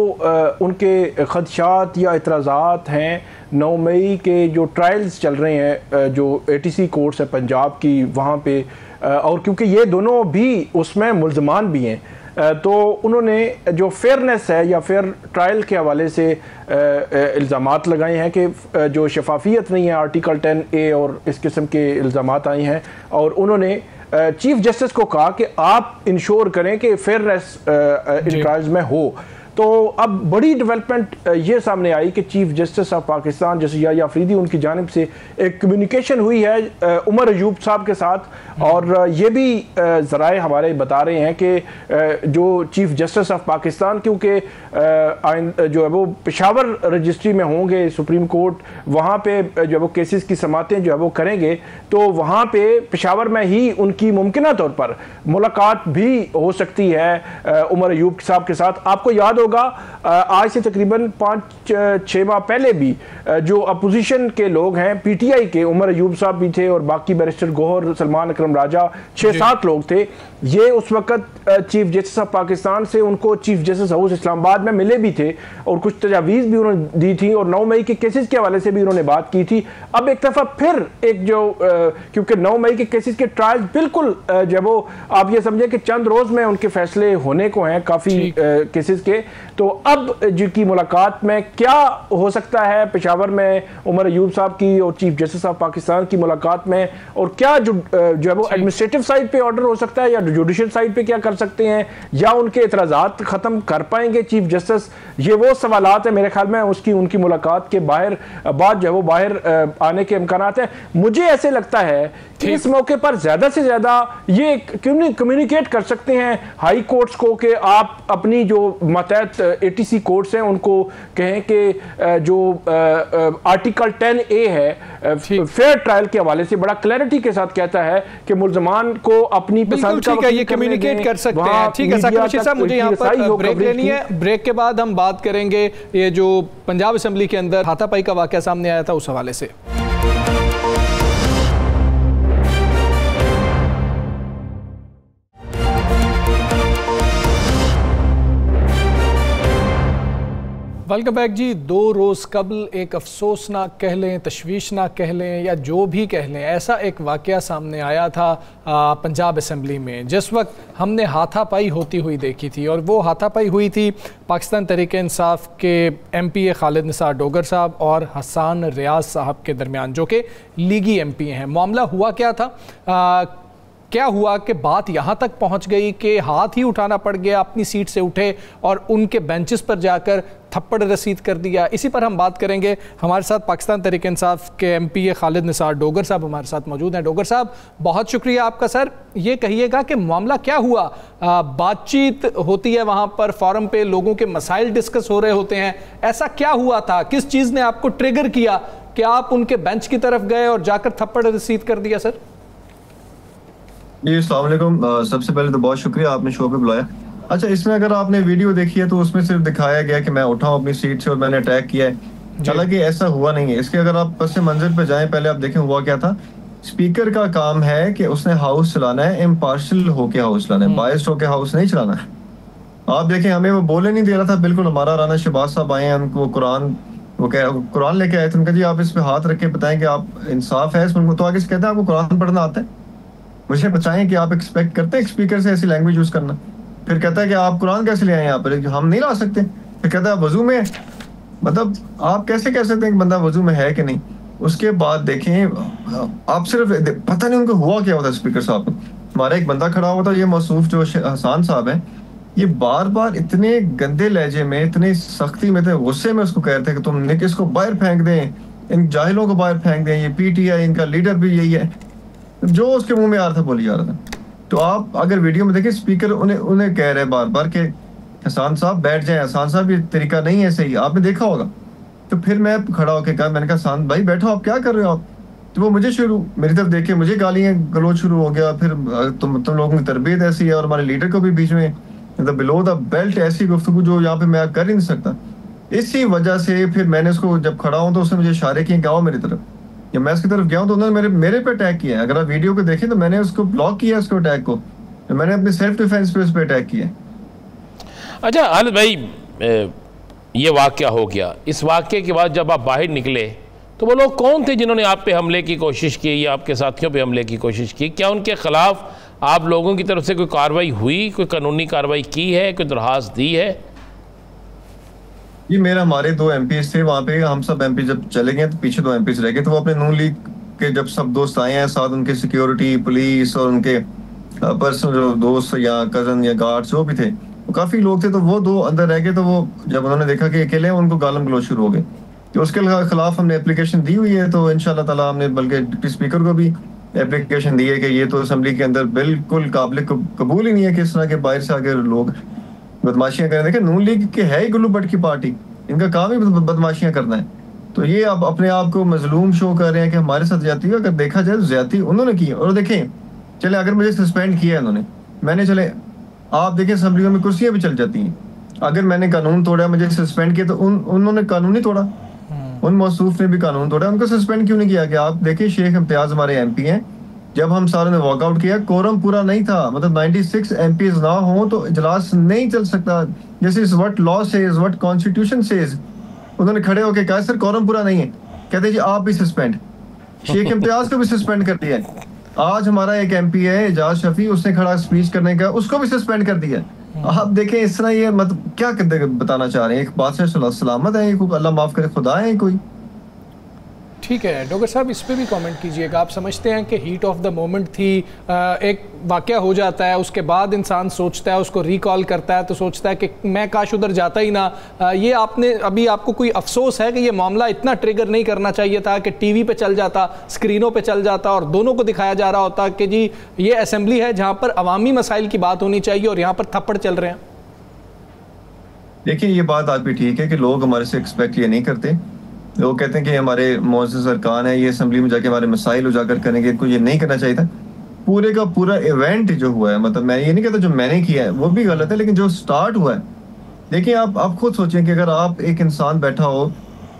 उनके खदशात या एतराज़ात हैं 9 मई के जो ट्रायल्स चल रहे हैं, जो ATC कोर्ट्स है पंजाब की, वहाँ पे, और क्योंकि ये दोनों भी उसमें मुल्ज़मान भी हैं, तो उन्होंने जो फेयरनेस है या फेयर ट्रायल के हवाले से इल्ज़ामात लगाए हैं कि जो शफाफियत नहीं है, आर्टिकल 10A और इस किस्म के इल्ज़ामात आए हैं, और उन्होंने चीफ जस्टिस को कहा कि आप इंश्योर करें कि फेयरनेस इन ट्रायल्स में हो। तो अब बड़ी डेवलपमेंट ये सामने आई कि chief justice of Pakistan justice Yahya Afridi उनकी जानिब से एक कम्युनिकेशन हुई है उमर अयूब साहब के साथ, और ये भी ज़राए हमारे बता रहे हैं कि जो चीफ जस्टिस ऑफ पाकिस्तान, क्योंकि जो है वो पेशावर रजिस्ट्री में होंगे, सुप्रीम कोर्ट वहाँ पे जो है वो केसेस की समातें जो है वो करेंगे, तो वहाँ पे पेशावर में ही उनकी मुमकिना तौर पर मुलाकात भी हो सकती है उमर अयूब साहब के साथ। आपको याद होगा आज से तकरीबन 5-6 माह पहले भी जो अपोजिशन के लोग हैं PTI के, उमर अयूब साहब भी थे और बाकी बैरिस्टर गोहर, सलमान अकरम राजा, 6-7 लोग थे, ये उस वक्त चीफ जस्टिस ऑफ पाकिस्तान से उनको चीफ जस्टिस हाउस इस्लामाबाद में मिले भी थे और कुछ तजावीज़ भी उन्होंने दी थी, और 9 मई के केसेस के हवाले से भी उन्होंने बात की थी। अब एक दफ़ा फिर एक जो क्योंकि 9 मई के केसेस के ट्रायल बिल्कुल जब वो आप ये समझें कि चंद रोज़ में उनके फैसले होने को हैं काफ़ी केसेस के, तो अब जिनकी मुलाकात में क्या हो सकता है पेशावर में उमर अयूब साहब की और चीफ जस्टिस ऑफ पाकिस्तान की मुलाकात में, और क्या जो है वो एडमिनिस्ट्रेटिव साइड पे ऑर्डर हो सकता है या जुडिशियल साइड पे क्या कर सकते हैं, या उनके एतराज़ात ख़त्म कर पाएंगे चीफ जस्टिस, ये वो सवालात है मेरे ख्याल में उनकी मुलाकात के बाद जो है वो बाहर आने के इम्कानात है। मुझे ऐसे लगता है कि इस मौके पर ज़्यादा से ज़्यादा ये कम्युनिकेट कर सकते हैं हाई कोर्ट्स को कि आप अपनी जो मतहत ATC कोर्ट्स हैं उनको कहें कि जो आर्टिकल 10A है फेयर ट्रायल के हवाले से बड़ा क्लैरिटी के साथ कहता है कि मुल्ज़मान को अपनी पसंद का ये कम्युनिकेट कर सकते हैं। ठीक है साकिब बशीर साहब, मुझे यहाँ पर ब्रेक लेनी है, ब्रेक के बाद हम बात करेंगे ये जो पंजाब असेंबली के अंदर हाथापाई का वाक़या सामने आया था उस हवाले से। वेलकम बैक जी। 2 रोज़ कबल एक अफसोसनाक कह लें, तशवीशनाक कह लें, या जो भी कह लें, ऐसा एक वाक़या सामने आया था पंजाब असम्बली में, जिस वक्त हमने हाथापाई होती हुई देखी थी, और वो हाथापाई हुई थी पाकिस्तान तहरीक इंसाफ के MPA खालिद निसार डोगर साहब और हसन रियाज साहब के दरमियान, जो कि लीगी MPA हैं। मामला हुआ क्या था, क्या हुआ कि बात यहाँ तक पहुँच गई कि हाथ ही उठाना पड़ गया, अपनी सीट से उठे और उनके बेंचेस पर जाकर थप्पड़ रसीद कर दिया। इसी पर हम बात करेंगे। हमारे साथ पाकिस्तान तहरीक इंसाफ के MPA खालिद निसार डोगर साहब हमारे साथ मौजूद हैं। डोगर साहब, बहुत शुक्रिया आपका। सर, ये कहिएगा कि मामला क्या हुआ, बातचीत होती है वहाँ पर, फोरम पे लोगों के मसाइल डिस्कस हो रहे होते हैं, ऐसा क्या हुआ था, किस चीज़ ने आपको ट्रिगर किया कि आप उनके बेंच की तरफ गए और जाकर थप्पड़ रसीद कर दिया? सर जी, अस्सलाम वालेकुम। सबसे पहले तो बहुत शुक्रिया, आपने शो पे बुलाया। अच्छा, इसमें अगर आपने वीडियो देखी है तो उसमें सिर्फ दिखाया गया कि मैं उठा हूँ अपनी सीट से और मैंने अटैक किया है, हालांकि ऐसा हुआ नहीं है। इसके अगर आप पस मंजर पे जाएं, पहले आप देखें हुआ क्या था। स्पीकर का काम है कि उसने हाउस चलाना है, इम्पार्शियल होके हाउस चलाना है, बायस्ड होके हाउस नहीं चलाना है। आप देखें, हमें वो बोले नहीं दे रहा था बिल्कुल। हमारा राना शहबाज साहब आए हैं, उनको कुरान लेके आए थे, उनका जी आप इस पे हाथ रख के बताएं कि आप इंसाफ है इसमें, तो आगे से कहते हैं आपको कुरान पढ़ना आता है, मुझे बताएं कि आप एक्सपेक्ट करते हैं स्पीकर से ऐसी लैंग्वेज यूज करना। फिर कहता है कि आप कुरान कैसे ले आए यहाँ पर, हम नहीं ला सकते। फिर कहता है वजू में, मतलब आप कैसे कह सकते हैं कि बंदा वजू में है कि नहीं। उसके बाद देखें, आप सिर्फ पता नहीं उनको हुआ क्या होता है स्पीकर साहब को। हमारा एक बंदा खड़ा हुआ था, ये मौसूफ जो हसन साहब है, ये बार बार इतने गंदे लहजे में, इतने सख्ती में थे, गुस्से में उसको कह रहे थे कि तुम निकिस को बाहर फेंक दें, इन जाहिलों को बाहर फेंक दें, ये पीटीआई इनका लीडर भी यही है, जो उसके मुंह में आ रहा था बोली जा रहा था। तो आप अगर वीडियो में देखें, स्पीकर उन्हें कह रहे हैं बार बार कि हसन साहब बैठ जाएं, हसन साहब ये तरीका नहीं है सही, आपने देखा होगा। तो फिर मैं खड़ा होकर कहा, मैंने कहा हसन भाई बैठो, आप क्या कर रहे हो आप? तो वो मुझे मेरी तरफ देखे, मुझे गालियां गलोच शुरू हो गया। फिर तुम लोगों की तरबियत ऐसी है और हमारे लीडर को भी बीच में बिलो द बेल्ट ऐसी गुफ्तगू जो यहाँ पे मैं कर ही नहीं सकता। इसी वजह से फिर मैंने उसको जब खड़ा हूँ तो उसने मुझे इशारे किए कि आओ मेरी तरफ, या मैं उसकी तरफ गया हूँ तो उन्होंने मेरे पे अटैक किया है। अगर आप वीडियो को देखें तो मैंने उसको ब्लॉक किया, उसको अटैक को, तो मैंने अपने सेल्फ डिफेंस पे उस पर अटैक किया। अच्छा हालिद भाई, ये वाक़या हो गया, इस वाक़े के बाद जब आप बाहर निकले तो वो लोग कौन थे जिन्होंने आप पे हमले की कोशिश की या आपके साथियों पे हमले की कोशिश की? क्या उनके ख़िलाफ़ आप लोगों की तरफ से कोई कार्रवाई हुई, कोई कानूनी कार्रवाई की है, कोई दरख्वास्त दी है? ये मेरा हमारे 2 MPs थे वहाँ पे, हम सब MP जब चले गए तो पीछे 2 MPs रह गए। तो वो अपने नून लीग के जब सब दोस्त आए हैं साथ, उनके सिक्योरिटी पुलिस और उनके पर्सनल जो दोस्त या कजन या गार्ड जो भी थे, वो काफ़ी लोग थे। तो वो 2 अंदर रह गए। तो वो जब उन्होंने देखा कि अकेले हैं, उनको गालम गलोच शुरू हो गए। तो उसके खिलाफ हमने एप्लीकेशन दी हुई है। तो इंशाल्लाह ताला हमने बल्कि डिप्टी स्पीकर को भी एप्लीकेशन दी है कि ये तो असेंबली के अंदर बिल्कुल काबिल कबूल ही नहीं है कि इस तरह के बाहर से आगे लोग बदमाशियां करें। देखें नून लीग के है ही गुल्लू भट्ट की पार्टी, इनका काम ही बदमाशियां करना है। तो ये अब अपने आप को मजलूम शो कर रहे हैं कि हमारे साथ ज्यादती हुई। अगर देखा जाए तो ज्यादती उन्होंने की है। और देखें, चले अगर मुझे सस्पेंड किया है उन्होंने, मैंने चले आप देखें असेंबलियों में कुर्सियां भी चल जाती हैं। अगर मैंने कानून तोड़ा, मुझे सस्पेंड किया, तो उन्होंने कानून नहीं तोड़ा, उन मौसूफ ने भी कानून तोड़ा। उनको सस्पेंड क्यों नहीं किया? कि आप देखिए शेख इम्तियाज हमारे MP हैं, जब हम सारों ने वॉकआउट किया, कोरम पूरा नहीं था, मतलब 96 MPs ना हो तो इजलास नहीं चल सकता। जैसे इस what law says, what constitution says. उन्होंने खड़े होकर कहा सर कोरम पूरा नहीं है, कहते जी आप भी सस्पेंड। शेख इम्तियाज को भी सस्पेंड कर दिया है। आज हमारा एक MP है एजाज शफी, उसने खड़ा स्पीच करने का, उसको भी सस्पेंड कर दिया। आप देखें इस तरह ये मतलब क्या बताना चाह रहे हैं? एक बात से सलामत है, अल्लाह माफ करे, खुदा है कोई? ठीक है डॉक्टर साहब, इस पे भी कमेंट कीजिएगा। आप समझते हैं कि हीट ऑफ द मोमेंट थी, एक वाक़या हो जाता है, उसके बाद इंसान सोचता है, उसको रिकॉल करता है तो सोचता है कि मैं काश उधर जाता ही ना। ये आपने अभी आपको कोई अफसोस है कि ये मामला इतना ट्रिगर नहीं करना चाहिए था कि टीवी पे चल जाता, स्क्रीनों पे चल जाता और दोनों को दिखाया जा रहा होता कि जी ये असेंबली है जहाँ पर अवामी मसाइल की बात होनी चाहिए और यहाँ पर थप्पड़ चल रहे हैं? देखिए ये बात आपकी ठीक है कि लोग हमारे से एक्सपेक्ट ये नहीं करते। लोग कहते हैं कि हमारे मुअज़्ज़ज़ अरकान है, ये असेंबली में जाके हमारे मसाइल उजागर करेंगे, इनको ये नहीं करना चाहिए था। पूरे का पूरा इवेंट जो हुआ है, मतलब मैं ये नहीं कहता जो मैंने किया है वो भी गलत है, लेकिन जो स्टार्ट हुआ है, देखिए आप खुद सोचें कि अगर आप एक इंसान बैठा हो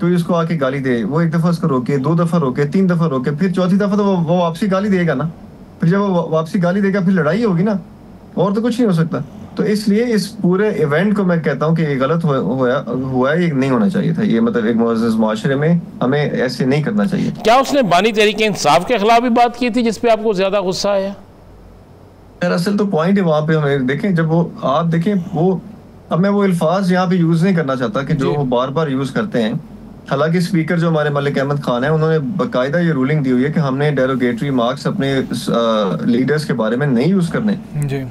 तो इसको आके गाली दे, वो 1 दफ़ा उसको रोके, 2 दफ़ा रोके, 3 दफ़ा रोके, फिर चौथी दफ़ा तो वो वापसी गाली देगा ना। फिर जब वो वापसी गाली देगा फिर लड़ाई होगी ना, और तो कुछ नहीं हो सकता। तो इसलिए इस पूरे इवेंट को मैं कहता हूँ कि ये गलत हुआ है, ये नहीं होना चाहिए था। ये मतलब एक मुअज़्ज़ज़ माशरे में हमें ऐसे नहीं करना चाहिए। क्या उसने बानी तहरीक इंसाफ के खिलाफ भी बात की थी जिसपे आपको ज्यादा गुस्सा आया? दरअसल तो पॉइंट है वहाँ पे, हमें देखें जब वो आप देखें वो, अब मैं वो अल्फाज यहाँ पे यूज नहीं करना चाहता कि जो वो बार बार यूज करते हैं। हालांकि स्पीकर जो हमारे मलिक अहमद खान है, उन्होंने बाकायदा ये रूलिंग दी हुई है कि हमने डेरोगेटरी मार्क्स अपने लीडर्स के बारे में नहीं यूज करने।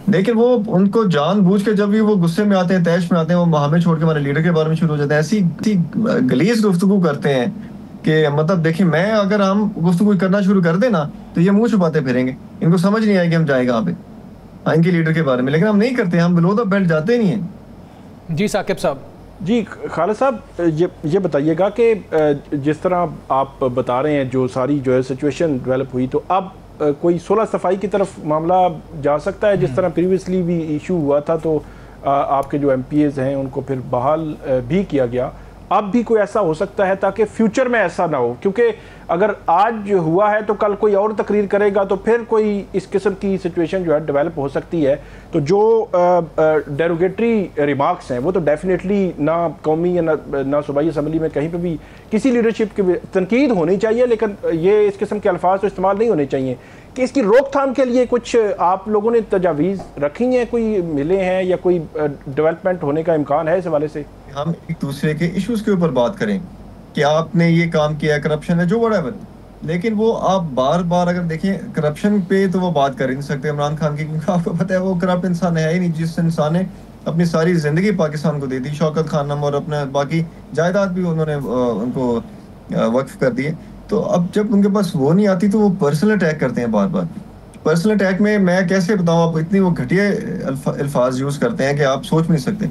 लेकिन वो उनको जानबूझ के जब भी वो गुस्से में आते हैं, तैश में आते हैं, वो हमें छोड़ के हमारे लीडर के बारे में शुरू हो जाते हैं, ऐसी गलीज गुफ्तगू करते हैं कि मतलब देखिए, मैं अगर हम गुफ्तगू करना शुरू कर देना तो ये मुंह छुपाते फिरेंगे, इनको समझ नहीं आएगी हम जाए कहाँ पे इनके लीडर के बारे में। लेकिन हम नहीं करते, हम बिलो द बेल्ट जाते नहीं है। जी साकिब साहब। जी खालिद साहब, ये बताइएगा कि जिस तरह आप बता रहे हैं जो सारी जो है सिचुएशन डेवलप हुई, तो अब कोई सुलह सफाई की तरफ मामला जा सकता है? जिस तरह प्रीवियसली भी इशू हुआ था तो आपके जो MPs हैं उनको फिर बहाल भी किया गया, अब भी कोई ऐसा हो सकता है ताकि फ्यूचर में ऐसा ना हो? क्योंकि अगर आज हुआ है तो कल कोई और तकरीर करेगा तो फिर कोई इस किस्म की सिचुएशन जो है डेवलप हो सकती है। तो जो डेरोगेटरी रिमार्क्स हैं वो तो डेफिनेटली ना कौमी या ना सूबाई असम्बली में कहीं पे भी किसी लीडरशिप की तनकीद होनी चाहिए, लेकिन ये इस किस्म के अल्फाज तो इस्तेमाल नहीं होने चाहिए। कि इसकी रोकथाम के लिए कुछ आप लोगों ने तजावीज़ रखी हैं, कोई मिले हैं या कोई डेवलपमेंट होने का इम्कान है इस हवाले से? हम एक दूसरे के इश्यूज के ऊपर बात करें कि आपने ये काम किया, करप्शन है, जो व्हाटएवर, लेकिन वो आप बार बार अगर देखें करप्शन पे तो वो बात कर ही नहीं सकते इमरान खान की, क्योंकि आपको पता है वो करप्ट इंसान है ही नहीं। जिस इंसान ने अपनी सारी ज़िंदगी पाकिस्तान को दे दी, शौकत खानम, और अपने बाकी जायदाद भी उन्होंने उनको वक्फ कर दिए। तो अब जब उनके पास वो नहीं आती तो वो पर्सनल अटैक करते हैं बार बार। पर्सनल अटैक में मैं कैसे बताऊं आपको, इतनी वो घटिया अल्फाज यूज़ करते हैं कि आप सोच नहीं सकते।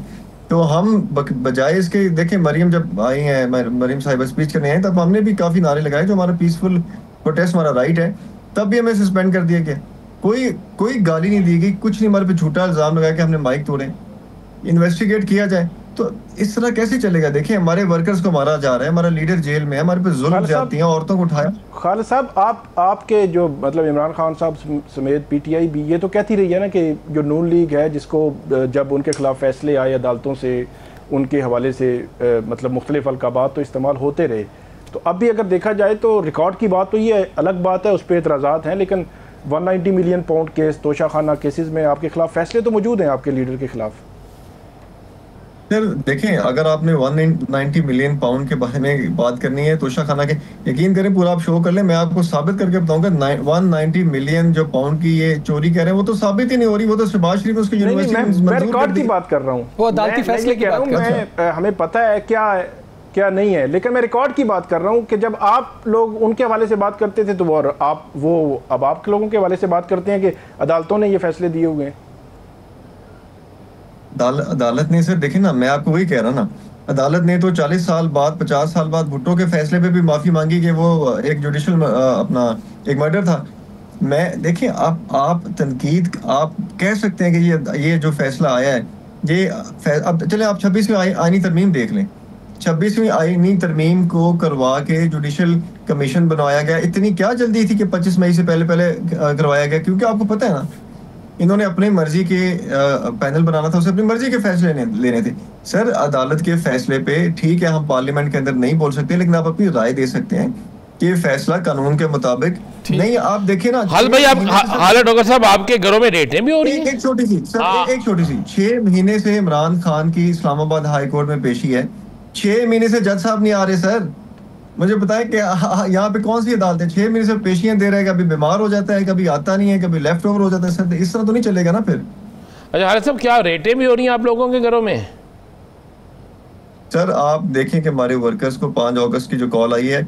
तो हम बजाय इसके, देखें मरीम जब आई हैं, मरीम साहिबा स्पीच करने आई, तब हमने भी काफ़ी नारे लगाए, जो हमारा पीसफुल प्रोटेस्ट हमारा राइट है, तब भी हमें सस्पेंड कर दिया गया। कोई गाली नहीं दी गई, कुछ नहीं, हमारे पे झूठा इल्ज़ाम लगाया कि हमने माइक तोड़े। इन्वेस्टिगेट किया जाए तो इस तरह कैसे चलेगा? देखिए हमारे वर्कर्स को मारा जा रहा है, हमारा लीडर जेल में है, हमारे पे जुल्म ज्यादती हैं, औरतों को उठाया। खालिद साहब, आपके जो मतलब इमरान खान साहब समेत पीटीआई भी ये तो कहती रही है ना कि जो नून लीग है, जिसको जब उनके खिलाफ फैसले आए अदालतों से, उनके हवाले से मतलब मुख्तलिफ अलकाबात तो इस्तेमाल होते रहे। तो अब भी अगर देखा जाए तो रिकॉर्ड की बात तो ये अलग बात है, उस पर एतराज़ात हैं, लेकिन 190 million pound case, Toshakhana cases में आपके खिलाफ फैसले तो मौजूद हैं आपके लीडर के खिलाफ। सर देखें, अगर आपने 190 मिलियन पाउंड के बारे में बात करनी है तोशाखाना के, यकीन करें पूरा आप शो कर लें, मैं आपको साबित करके बताऊंगा। 190 मिलियन जो पाउंड की ये चोरी कह रहे हैं वो तो साबित ही नहीं हो रही, वो तो शहबाज शरीफ उसकी यूनिवर्सिटी मैं रिकॉर्ड की बात कर रहा हूँ, वो अदालती फैसले की बात कर रहा हूँ। हमें पता है क्या नहीं है, लेकिन मैं रिकॉर्ड की बात कर रहा हूँ कि जब आप लोग उनके हवाले से बात करते थे तो अब आपके लोगों के हवाले से बात करते हैं कि अदालतों ने ये फैसले दिए हुए हैं। अदालत ने, सर देखें ना, मैं आपको वही कह रहा ना, अदालत ने तो 40 साल बाद 50 साल बाद भुट्टो के फैसले पे भी माफी मांगी कि वो एक जुडिशल अपना एक मर्डर था। मैं देखें, आप तनकीद आप कह सकते हैं कि ये जो फैसला आया है ये अब चले आप 26वीं आईनी तरमीम देख लें। 26वीं आईनी तरमीम को करवा के जुडिशल कमीशन बनवाया गया। इतनी क्या जल्दी थी कि 25 मई से पहले करवाया गया? क्योंकि आपको पता है ना, इन्होंने अपनी मर्जी के पैनल बनाना था, उसे अपनी मर्जी के फैसले लेने थे। सर अदालत के फैसले पे ठीक है, हम पार्लियामेंट के अंदर नहीं बोल सकते, लेकिन आप अपनी राय दे सकते हैं कि ये फैसला कानून के मुताबिक नहीं। आप देखिए ना, हाल भाई, आप हाल डॉक्टर साहब, आपके घरों में रेटें भी हो रही हैं। एक छोटी सी सर, एक छोटी सी 6 महीने से इमरान खान की इस्लामाबाद हाई कोर्ट में पेशी है। 6 महीने से जज साहब नहीं आ रहे। सर मुझे बताएं कि यहाँ पे कौन सी अदालत है? 6 महीने से पेशियां दे रहे हैं, कभी बीमार हो जाता है, कभी आता नहीं है, कभी लेफ्ट ओवर हो जाता है। सर इस तरह तो नहीं चलेगा ना फिर। अच्छा हाल साहब, क्या रेटें भी हो रही हैं आप लोगों के घरों में? सर आप देखें कि हमारे वर्कर्स को 5 अगस्त की जो कॉल आई है,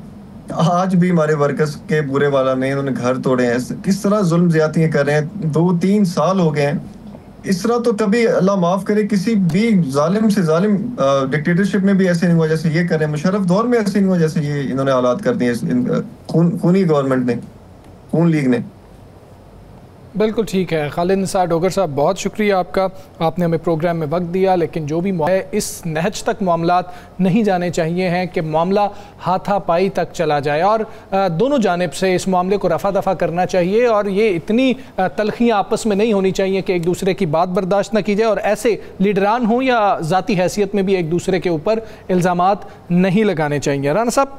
आज भी हमारे वर्कर्स के बुरे वाला ने उन्होंने घर तोड़े हैं। किस तरह जुल्म ज्यादतियां कर रहे हैं, 2-3 साल हो गए हैं। इस तरह तो कभी अल्लाह माफ करे किसी भी जालिम से जालिम डिक्टेटरशिप में भी ऐसे नहीं हुआ जैसे ये कर रहे हैं। मुशर्रफ दौर में ऐसे नहीं हुआ जैसे ये इन्होंने हालात कर दिए खूनी गवर्नमेंट ने, खून लीग ने। बिल्कुल ठीक है खालिद निसार डोगर साहब, बहुत शुक्रिया आपका, आपने हमें प्रोग्राम में वक्त दिया। लेकिन जो भी है, इस नहज तक मामलात नहीं जाने चाहिए हैं कि मामला हाथापाई तक चला जाए, और दोनों जानिब से इस मामले को रफा दफा करना चाहिए। और ये इतनी तलखियाँ आपस में नहीं होनी चाहिए कि एक दूसरे की बात बर्दाश्त न की जाए, और ऐसे लीडरान हों या ज़ाती हैसियत में भी एक दूसरे के ऊपर इल्ज़ामात नहीं लगाने चाहिए। राना साहब,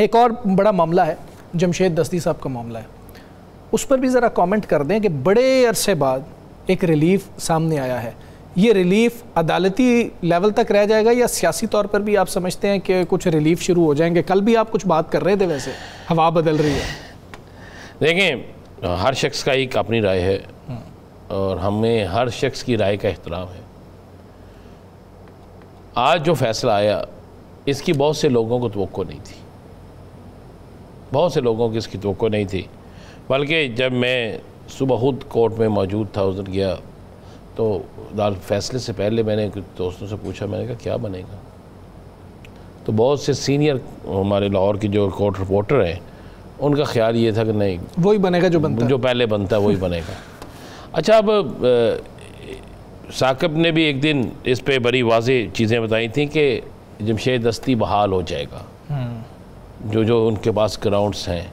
एक और बड़ा मामला है, जमशेद दस्ती साहब का मामला है, उस पर भी ज़रा कमेंट कर दें कि बड़े अरसे बाद एक रिलीफ सामने आया है। ये रिलीफ अदालती लेवल तक रह जाएगा या सियासी तौर पर भी आप समझते हैं कि कुछ रिलीफ शुरू हो जाएंगे? कल भी आप कुछ बात कर रहे थे, वैसे हवा बदल रही है। देखें, हर शख्स का एक अपनी राय है और हमें हर शख्स की राय का एहतराम है। आज जो फैसला आया, इसकी बहुत से लोगों को तवक्को नहीं थी, बहुत से लोगों की इसकी तवक्को नहीं थी। बल्कि जब मैं सुबह खुद कोर्ट में मौजूद था, उधर गया तो फैसले से पहले मैंने कुछ दोस्तों से पूछा, मैंने कहा क्या बनेगा? तो बहुत से सीनियर हमारे लाहौर की जो कोर्ट रिपोर्टर हैं, उनका ख्याल ये था कि नहीं, वही बनेगा जो पहले बनता है वही बनेगा। अच्छा, अब साकिब ने भी एक दिन इस पे बड़ी वाज़ेह चीज़ें बताई थी कि जमशेद दस्ती बहाल हो जाएगा, जो उनके पास ग्राउंड्स हैं।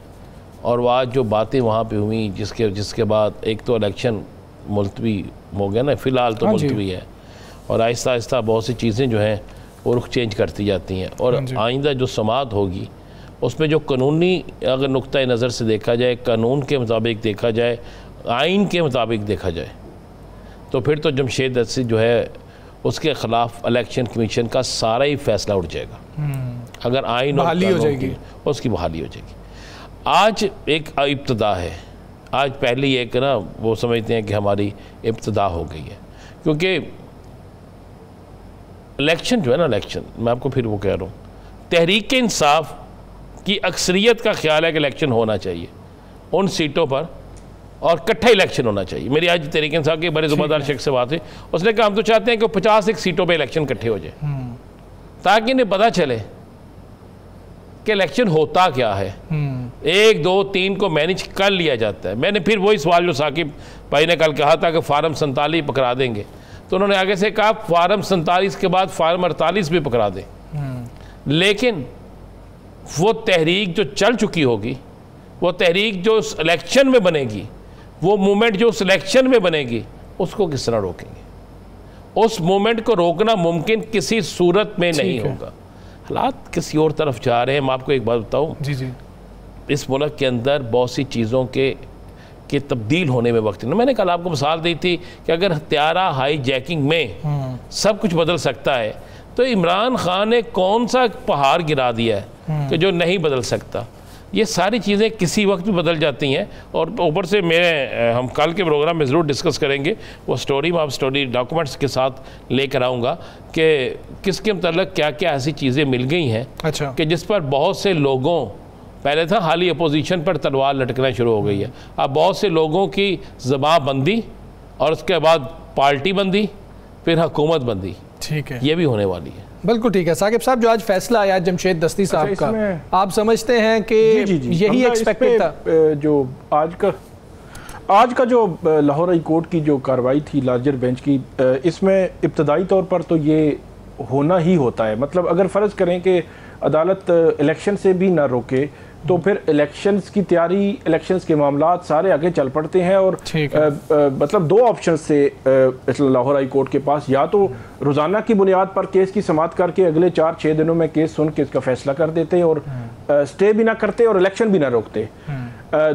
और वो आज जो बातें वहाँ पे हुई, जिसके बाद एक तो इलेक्शन मुलतवी हो गया ना, फ़िलहाल तो मुलतवी है, और आहिस्ता आहिस्ता बहुत सी चीज़ें जो हैं वो रुख चेंज करती जाती हैं। और आइंदा जो समाअत होगी उसमें जो कानूनी अगर नुक्ता नज़र से देखा जाए, कानून के मुताबिक देखा जाए, आइन के मुताबिक देखा जाए, तो फिर तो जमशेद दस्ती जो है उसके ख़िलाफ़ इलेक्शन कमीशन का सारा ही फैसला उठ जाएगा। अगर आइन बहाली हो जाएगी, उसकी बहाली हो जाएगी। आज एक इब्तदा है, आज पहले एक ना वो समझते हैं कि हमारी इब्तदा हो गई है, क्योंकि इलेक्शन जो है ना, इलेक्शन मैं आपको फिर वो कह रहा हूँ, तहरीक इंसाफ की अक्सरियत का ख्याल है कि इलेक्शन होना चाहिए उन सीटों पर और इकट्ठा इलेक्शन होना चाहिए। मेरी आज तहरीक इंसाफ के बड़े ज़ुम्मेदार शख्स से बात हुई, उसने कहा हम तो चाहते हैं कि 51 सीटों पर इलेक्शन इकट्ठे हो जाए ताकि इन्हें पता चले कि इलेक्शन होता क्या है। 1, 2, 3 को मैनेज कर लिया जाता है। मैंने फिर वही सवाल जो साकिब भाई ने कल कहा था कि फार्म 47 पकड़ा देंगे, तो उन्होंने आगे से कहा फार्म 47 के बाद फार्म 48 भी पकड़ा दें, लेकिन वो तहरीक जो चल चुकी होगी, वो तहरीक जो इलेक्शन में बनेगी, वो मूवमेंट जो इलेक्शन में बनेगी, उसको किस तरह रोकेंगे? उस मूवमेंट को रोकना मुमकिन किसी सूरत में नहीं होगा। हालात किसी और तरफ जा रहे हैं। मैं आपको एक बात बताऊँ, जी, इस मुल्क के अंदर बहुत सी चीज़ों के तब्दील होने में वक्त नहीं। मैंने कल आपको मिसाल दी थी कि अगर हत्यारा हाई जैकिंग में सब कुछ बदल सकता है, तो इमरान खान ने कौन सा पहाड़ गिरा दिया है कि जो नहीं बदल सकता? ये सारी चीज़ें किसी वक्त भी बदल जाती हैं। और ऊपर से हम कल के प्रोग्राम में ज़रूर डिस्कस करेंगे वो स्टोरी, मैं आप स्टोरी डॉक्यूमेंट्स के साथ लेकर आऊँगा कि किसके मतलब क्या क्या ऐसी चीज़ें मिल गई हैं, अच्छा, कि जिस पर बहुत से लोगों, पहले था हाली अपोजिशन पर तलवार लटकना शुरू हो गई है, अब बहुत से लोगों की ज़बान बंदी और उसके बाद पार्टी बंदी, फिर हुकूमत बंदी, ठीक है, ये भी होने वाली है। बिल्कुल ठीक है। साकिब साहब, जो आज फैसला आया जमशेद दस्ती साहब का, आप समझते हैं कि यही एक्सपेक्टेड था? जो आज का जो लाहौर हाई कोर्ट की जो कार्रवाई थी लार्जर बेंच की, इसमें इब्तदाई तौर पर तो ये होना ही होता है। मतलब अगर फ़र्ज़ करें कि अदालत इलेक्शन से भी ना रोके, तो फिर इलेक्शंस की तैयारी, इलेक्शंस के मामलात सारे आगे चल पड़ते हैं। और मतलब 2 ऑप्शन से लाहौर हाई कोर्ट के पास, या तो रोज़ाना की बुनियाद पर केस की समाअत करके अगले 4-6 दिनों में केस सुन के इसका फैसला कर देते और स्टे भी ना करते और इलेक्शन भी ना रोकते।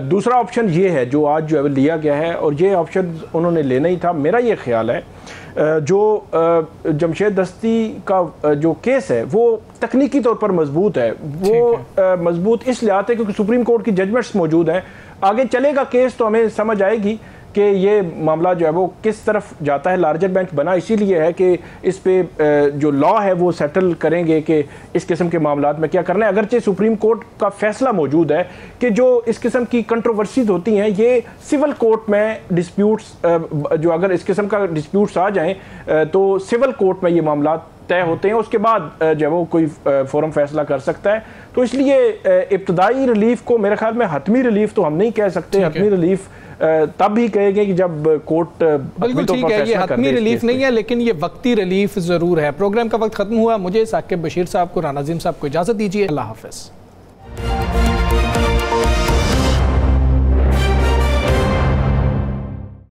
दूसरा ऑप्शन ये है जो आज जो है लिया गया है, और ये ऑप्शन उन्होंने लेना ही था। मेरा ये ख्याल है जो जमशेद दस्ती का जो केस है वो तकनीकी तौर पर मजबूत है। वो मजबूत इस लिहाज है क्योंकि सुप्रीम कोर्ट की जजमेंट्स मौजूद हैं। आगे चलेगा केस तो हमें समझ आएगी कि ये मामला जो है वो किस तरफ जाता है। लार्जर बेंच बना इसीलिए है कि इस पे जो लॉ है वो सेटल करेंगे कि इस किस्म के मामलात में क्या करना है। अगरचे सुप्रीम कोर्ट का फैसला मौजूद है कि जो इस किस्म की कंट्रोवर्सीज होती हैं ये सिविल कोर्ट में डिस्प्यूट्स, जो अगर इस किस्म का डिस्प्यूट्स आ जाएं तो सिविल कोर्ट में ये मामलात तय होते हैं, उसके बाद जो है वो कोई फोरम फैसला कर सकता है। तो इसलिए इब्तदाई रिलीफ को मेरे ख्याल में हतमी रिलीफ तो हम नहीं कह सकते। हतमी रिलीफ तब ही कहेंगे कि जब कोर्ट बिल्कुल ठीक है, ये हतमी रिलीफ नहीं है, लेकिन ये वक्ती रिलीफ जरूर है। प्रोग्राम का वक्त खत्म हुआ। मुझे साकिब बशीर साहब को, राना अज़ीम साहब को इजाजत दीजिए। अल्लाह हाफ़िज़।